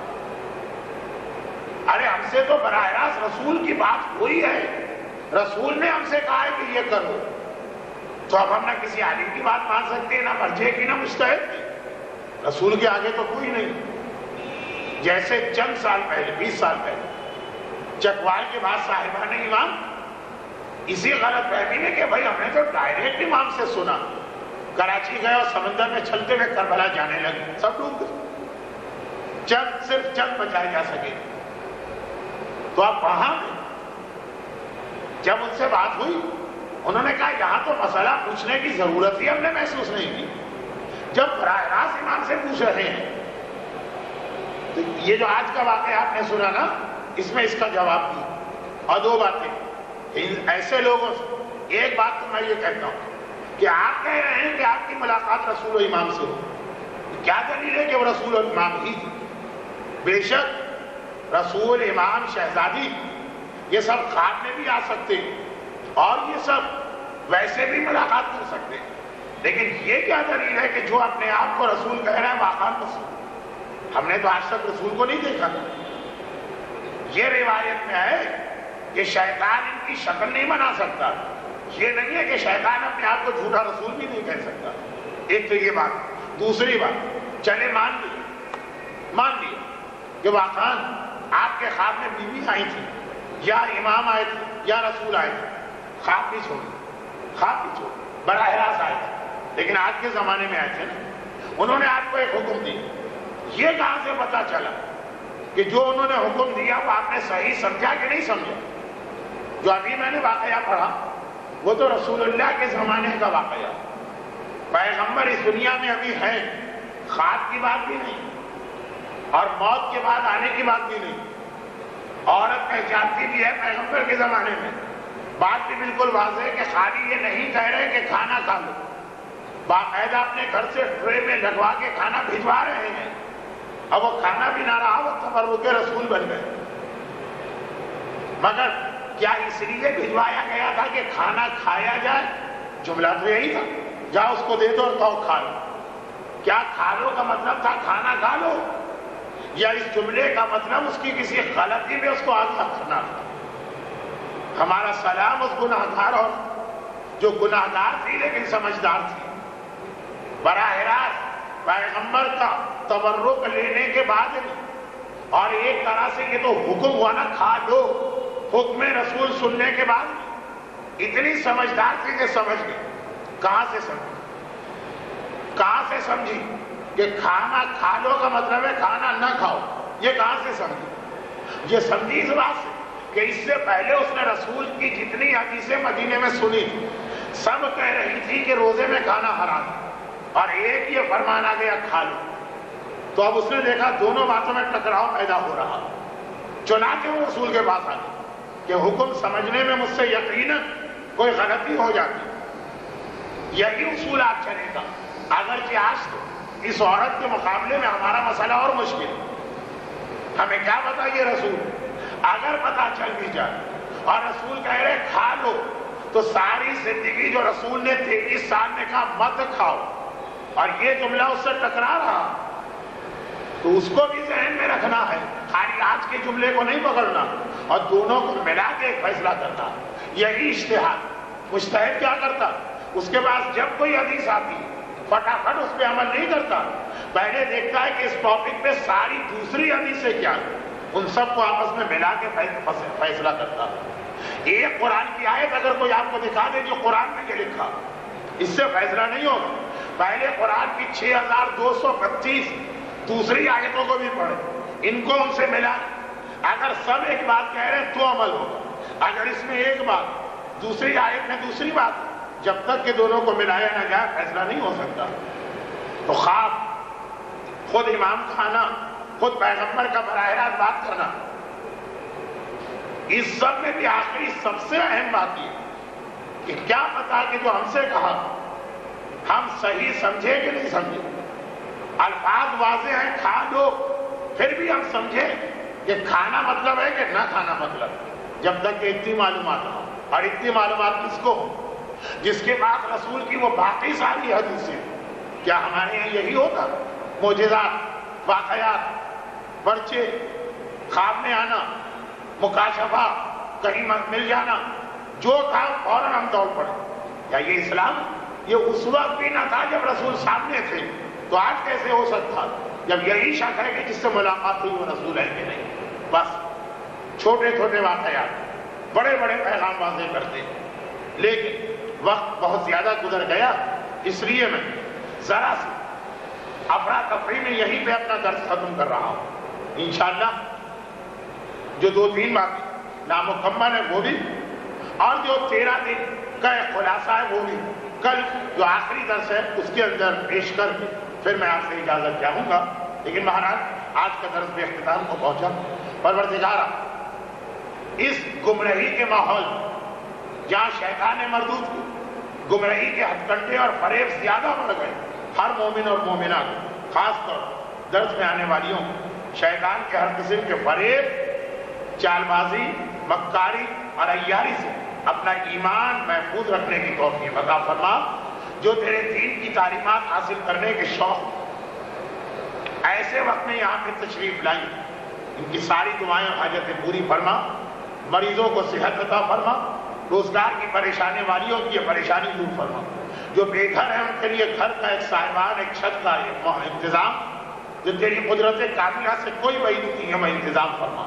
Speaker 2: ارے ہم سے تو براہ راست رسول کی بات ہوئی ہے، رسول نے ہم سے کہا ہے کہ یہ کرو. تو اب ہم نہ کسی عالم کی بات مان سکتے، نہ مرجع کی، نہ مجتہد کی. رسول کے آگے تو کوئی نہیں. جیسے چند سال پہلے 20 سال پہلے چکوال کے بعد صاحبان امام اسی غلط فہمی میں کہ بھائی ہم نے تو ڈائریکٹ امام سے سنا، کراچی گئے اور سمندر میں چلتے ہوئے کربلا جانے لگے، سب ڈوب گئے، صرف چند بچائے جا سکے. تو آپ وہاں جب ان سے بات ہوئی انہوں نے کہا یہاں تو مسئلہ پوچھنے کی ضرورت ہی ہم نے محسوس نہیں کی. جب براہ راست امام سے پوچھ رہے ہیں تو یہ جو آج کا واقعہ آپ نے سنا نا، اس میں اس کا جواب دی. اور 2 باتیں ایسے لوگوں سے. ایک بات تو میں یہ کہتا ہوں کہ آپ کہہ رہے ہیں کہ آپ کی ملاقات رسول و امام سے ہو، کیا دلیل ہے کہ وہ رسول اور امام ہی تھی؟ بے شک رسول، امام، شہزادی یہ سب خواب میں بھی آ سکتے اور یہ سب ویسے بھی ملاقات کر سکتے، لیکن یہ کیا دلیل ہے کہ جو اپنے آپ کو رسول کہہ رہے ہیں واقعات رسول؟ ہم نے تو آج تک رسول کو نہیں دیکھا. یہ روایت میں ہے کہ شیطان ان کی شکل نہیں بنا سکتا. یہ نہیں ہے کہ شیطان اپنے آپ کو جھوٹا رسول بھی نہیں کہہ سکتا. ایک تو یہ بات. دوسری بات، چلے مان لیا کہ واقعا آپ کے خواب میں بیوی آئی تھی، یا امام آئے تھے، یا رسول آئے تھے. خواب بھی چھوڑ براہ راست آئے تھے، لیکن آج کے زمانے میں آئے تھے نا، انہوں نے آپ کو ایک حکم دیا. یہ کہاں سے پتا چلا کہ جو انہوں نے حکم دیا وہ آپ نے صحیح سمجھا کہ نہیں سمجھا؟ جو ابھی میں نے واقعہ پڑھا وہ تو رسول اللہ کے زمانے کا واقعہ. پیغمبر اس دنیا میں ابھی ہیں، خواب کی بات بھی نہیں اور موت کے بعد آنے کی بات بھی نہیں. عورت پہچانتی بھی ہے پیغمبر کے زمانے میں. بات بھی بالکل واضح ہے کہ خالی یہ نہیں کہہ رہے کہ کھانا کھا لو، باقاعدہ اپنے گھر سے ٹرے میں لگوا کے کھانا بھجوا رہے ہیں. اب وہ کھانا بھی نہ رہا، وہ تبرک رسول بن گئے. مگر کیا اس لیے بھجوایا گیا تھا کہ کھانا کھایا جائے؟ جملہ تو یہی تھا، جا اس کو دے دو اور کہو کھا لو. کیا کھا لو کا مطلب تھا کھانا کھا لو؟ یا اس جملے کا مطلب اس کی کسی غلطی میں اس کو آگاہ کرنا تھا؟ ہمارا سلام اس گناہگار اور جو گناہگار تھی لیکن سمجھدار تھی، براہ راست پیغمبر کا تبرک لینے کے بعد اور ایک طرح سے یہ تو حکم ہوا نا کھا لو، حکم رسول سننے کے بعد اتنی سمجھدار تھی کہ سمجھ گئی۔ کہاں سے سمجھی کہ کھانا کھا لو کا مطلب ہے کھانا نہ کھاؤ؟ یہ کہاں سے سمجھی؟ یہ سمجھی اس بات سے کہ اس سے پہلے اس نے رسول کی جتنی حدیثیں مدینے میں سنی تھی سب کہہ رہی تھی کہ روزے میں کھانا حرام ہے، اور ایک یہ فرمان آ گیا کھا لو، تو اب اس نے دیکھا دونوں باتوں میں ٹکراؤ پیدا ہو رہا، چنانچہ وہ رسول کے پاس آ گئی کہ حکم سمجھنے میں مجھ سے یقیناً کوئی غلطی ہو جاتی، یہی اصول آج چلے گا۔ اگرچہ آج تو اس عورت کے مقابلے میں ہمارا مسئلہ اور مشکل ہے، ہمیں کیا پتا یہ رسول، اگر پتا چل بھی جائے اور رسول کہہ رہے کھا لو، تو ساری زندگی جو رسول نے 23 سال میں کہا مت کھاؤ، اور یہ جملہ اس سے ٹکرا رہا، تو اس کو بھی ذہن میں رکھنا ہے، خالی آج کے جملے کو نہیں پکڑنا اور دونوں کو ملا کے ایک فیصلہ کرنا، یہی اجتہاد۔ مجتہد کیا کرتا؟ اس کے پاس جب کوئی حدیث آتی فٹافٹ اس پہ عمل نہیں کرتا، پہلے دیکھتا ہے کہ اس ٹاپک پہ ساری دوسری حدیثیں کیا ہیں، ان سب کو آپس میں ملا کے فیصلہ کرتا۔ ایک قرآن کی آیت اگر کوئی آپ کو دکھا دے جو قرآن میں یہ لکھا، اس سے فیصلہ نہیں ہوگا، پہلے قرآن کی 6232 دوسری آیتوں کو بھی پڑھے، ان کو ان سے ملا، اگر سب ایک بات کہہ رہے ہیں تو عمل ہوگا، اگر اس میں ایک بات دوسری آیت میں دوسری بات، جب تک کہ دونوں کو ملایا نہ جائے فیصلہ نہیں ہو سکتا۔ تو خواب خود امام کھانا، خود پیغمبر کا براہ راست بات کرنا، اس سب میں بھی آخری سب سے اہم بات یہ کہ کیا پتا کہ جو ہم سے کہا ہم صحیح سمجھے کہ نہیں سمجھے۔ الفاظ واضح ہیں کھا لو، پھر بھی ہم سمجھے کہ کھانا مطلب ہے کہ نہ کھانا مطلب، جب تک کہ اتنی معلومات ہو، اور اتنی معلومات کس کو ہو؟ جس کے بعد رسول کی وہ باقی ساری حدیثیں، کیا ہمارے یہاں یہی ہوتا؟ معجزات، واقعات، پرچے، خواب میں آنا، مکاشفہ، کہیں مل جانا، جو تھا فوراً ہم دوڑ پڑے، کیا یہ اسلام؟ یہ اس وقت بھی نہ تھا جب رسول سامنے تھے، تو آج کیسے ہو سکتا جب یہی شک ہے کہ جس سے ملاقات ہوئی وہ رسول ہے کہ نہیں؟ بس چھوٹے چھوٹے واقعات بڑے بڑے پیغام واضح کرتے، لیکن وقت بہت زیادہ گزر گیا، اس لیے میں ذرا سی افراتفری میں یہیں پہ اپنا درس ختم کر رہا ہوں۔ انشاءاللہ جو 2-3 باتیں نامکمل ہے وہ بھی، اور جو 13 دن کا ایک خلاصہ ہے وہ بھی کل جو آخری درس ہے اس کے اندر پیش کر کے پھر میں آپ سے اجازت چاہوں گا۔ لیکن مہاراج آج کا درس بھی اختتام کو پہنچا۔ پروردگارا، اس گمراہی کے ماحول جہاں شیطان مردود کی گمراہی کے ہتھ کنڈے اور فریب زیادہ بڑھ گئے، ہر مومن اور مومنہ کو، خاص طور درس میں آنے والیوں کو، شیطان کے ہر قسم کے فریب، چال بازی، مکاری اور عیاری سے اپنا ایمان محفوظ رکھنے کی توفیق عطا فرما۔ جو تیرے دین کی تعلیمات حاصل کرنے کے شوق ایسے وقت میں یہاں پہ تشریف لائی، ان کی ساری دعائیں اور حاجتیں پوری فرما، مریضوں کو صحت عطا فرما، روزگار کی پریشانی والیوں کی یہ پریشانی دور فرما، جو بے گھر ہیں ان کے لیے گھر کا ایک سائبان، ایک چھت کا انتظام، جو تیری قدرت کاملہ سے کوئی بعید نہیں ہے، میں انتظام فرما۔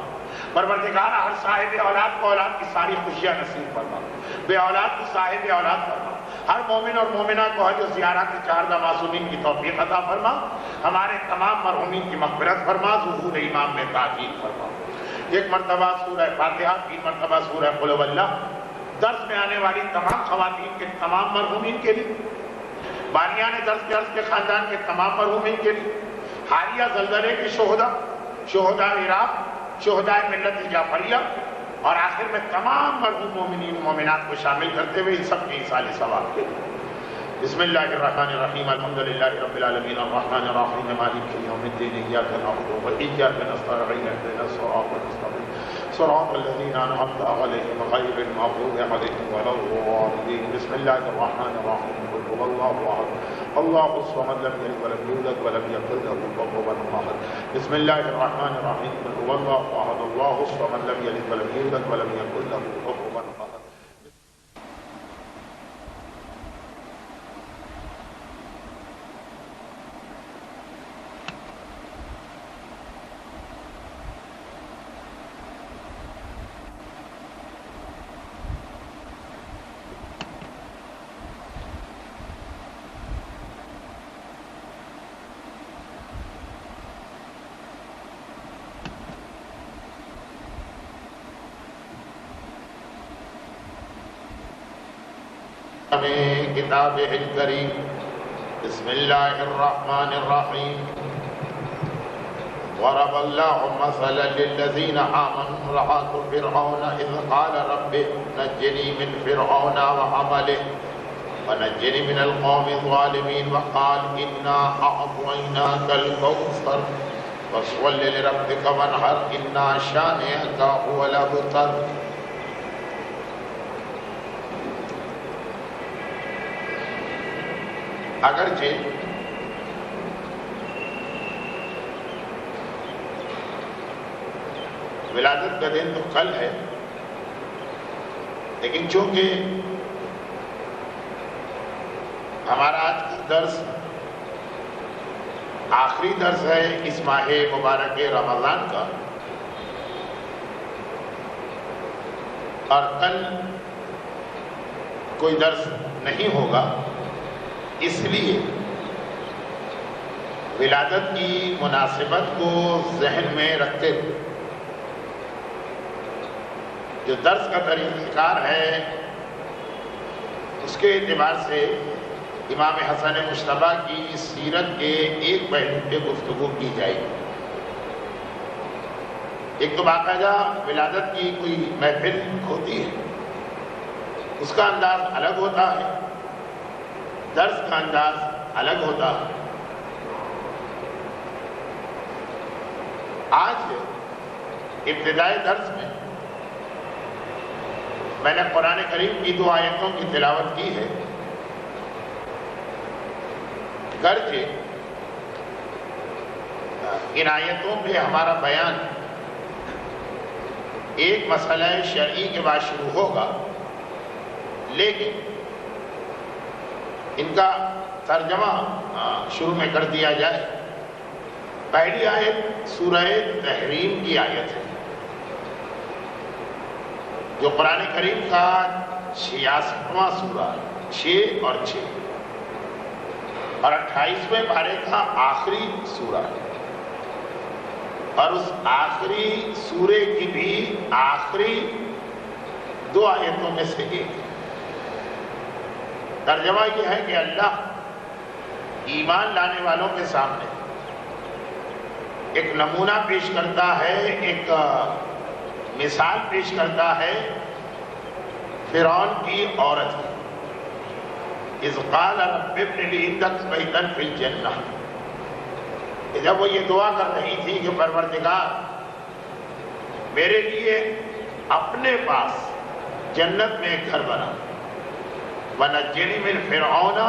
Speaker 2: پروردگار، ہر صاحب اولاد کو اولاد کی ساری خوشیاں نصیب فرما، بے اولاد کو صاحب اولاد فرما، ہر مومن اور مومنہ کو حج و زیارت 4 معصومین کی توفیق عطا فرما، ہمارے تمام مرحومین کی مغفرت فرما، ظہور امام میں تاکید فرما۔ 1 مرتبہ سورہ فاتحہ، 3 مرتبہ سورہ قل هو اللہ، درس میں آنے والی تمام خواتین کے تمام مرحومین کے لیے، بانیان درس کے خاندان کے تمام مرحومین کے لیے، حالیہ زلزلے کے شہداء عراق، شہداء ملت جعفریہ، اور آخر میں تمام مرحوم مومنین مومنات کو شامل کرتے ہوئے ان سب کے ایصال ثواب کے لیے۔ بسم اللہ الرحمن الرحیم، الحمدللہ رب العالمین، الرحمن الرحیم، مالک یوم الدین، ایاک نعبد و ایاک نستعین، اهدنا الصراط المستقیم، صراط الذين أنعمت عليهم غير المغضوب عليهم ولا الضالين. بسم الله الرحمن الرحيم. قل هو الله أحد الله الصمد لم يلد ولم يولد ولم يكن له كفوا أحد. بسم الله الرحمن الرحيم. قل هو الله أحد الله الصمد لم يلد ولم يولد ولم يكن له كفوا أحد. کتابہ الکریم. بسم اللہ الرحمن الرحیم. ضرب اللہ مثلا للذین آمنوا امرأة فرعون اذ قال رب نجنی من فرعون وعمله ونجنی من القوم الظالمین وقال انا اعطیناک الکوثر فصل لربک وانحر انا شانئک هو الابتر. اگرچہ ولادت کا دن تو کل ہے، لیکن چونکہ ہمارا آج کا درس آخری درس ہے اس ماہ مبارک رمضان کا، اور کل کوئی درس نہیں ہوگا، اس لیے ولادت کی مناسبت کو ذہن میں رکھتے ہوئے جو درس کا طریقہ کار ہے اس کے اعتبار سے امام حسن مجتبیٰ کی سیرت کے ایک پہلو پہ گفتگو کی جائے گی. ایک تو باقاعدہ ولادت کی کوئی محفل ہوتی ہے، اس کا انداز الگ ہوتا ہے، درس کا انداز الگ ہوتا ہے. آج ابتدائی درس میں نے قرآن کریم کی 2 آیتوں کی تلاوت کی ہے، گرچہ ان آیتوں پہ ہمارا بیان ایک مسئلہ شرعی کے بعد شروع ہوگا، لیکن ان کا ترجمہ شروع میں کر دیا جائے. پہلی آیت سورہ تحریم کی آیت ہے، جو قرآن کریم کا 66واں سورہ ہے، 6 اور 6 اور 28ویں پارے کا آخری سورہ ہے، اور اس آخری سورے کی بھی آخری 2 آیتوں میں سے ایک ہے. ترجمہ یہ ہے کہ اللہ ایمان لانے والوں کے سامنے ایک نمونہ پیش کرتا ہے، ایک مثال پیش کرتا ہے فرعون کی عورت کی. اذ قال رب ابن لی عندک بیتا فی الجنہ، جب وہ یہ دعا کر رہی تھی کہ پروردگار میرے لیے اپنے پاس جنت میں ایک گھر بنا، وَنَجِّنِي مِن فِرْعَوْنَ،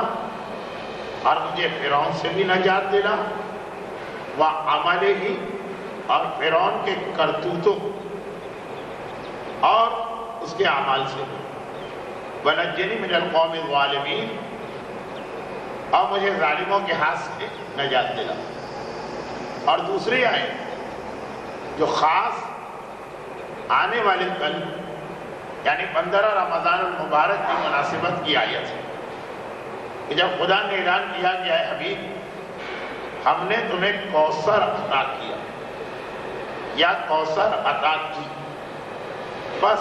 Speaker 2: اور مجھے فرعون سے بھی نجات دینا، وَعَمَلِهِ، اور فرعون کے کرتوتوں اور اس کے اعمال سے، وَنَجِّنِي مِنَ الْقَوْمِ الظَّالِمِينَ، اور مجھے ظالموں کے ہاتھ سے نجات دینا. اور دوسری آیت جو خاص آنے والے کل یعنی 15 رمضان المبارک کی مناسبت کی آیت ہے کہ جب خدا نے اعلان کیا کہ اے حبیب ہم نے تمہیں کوثر عطا کیا یا کوثر عطا کی، بس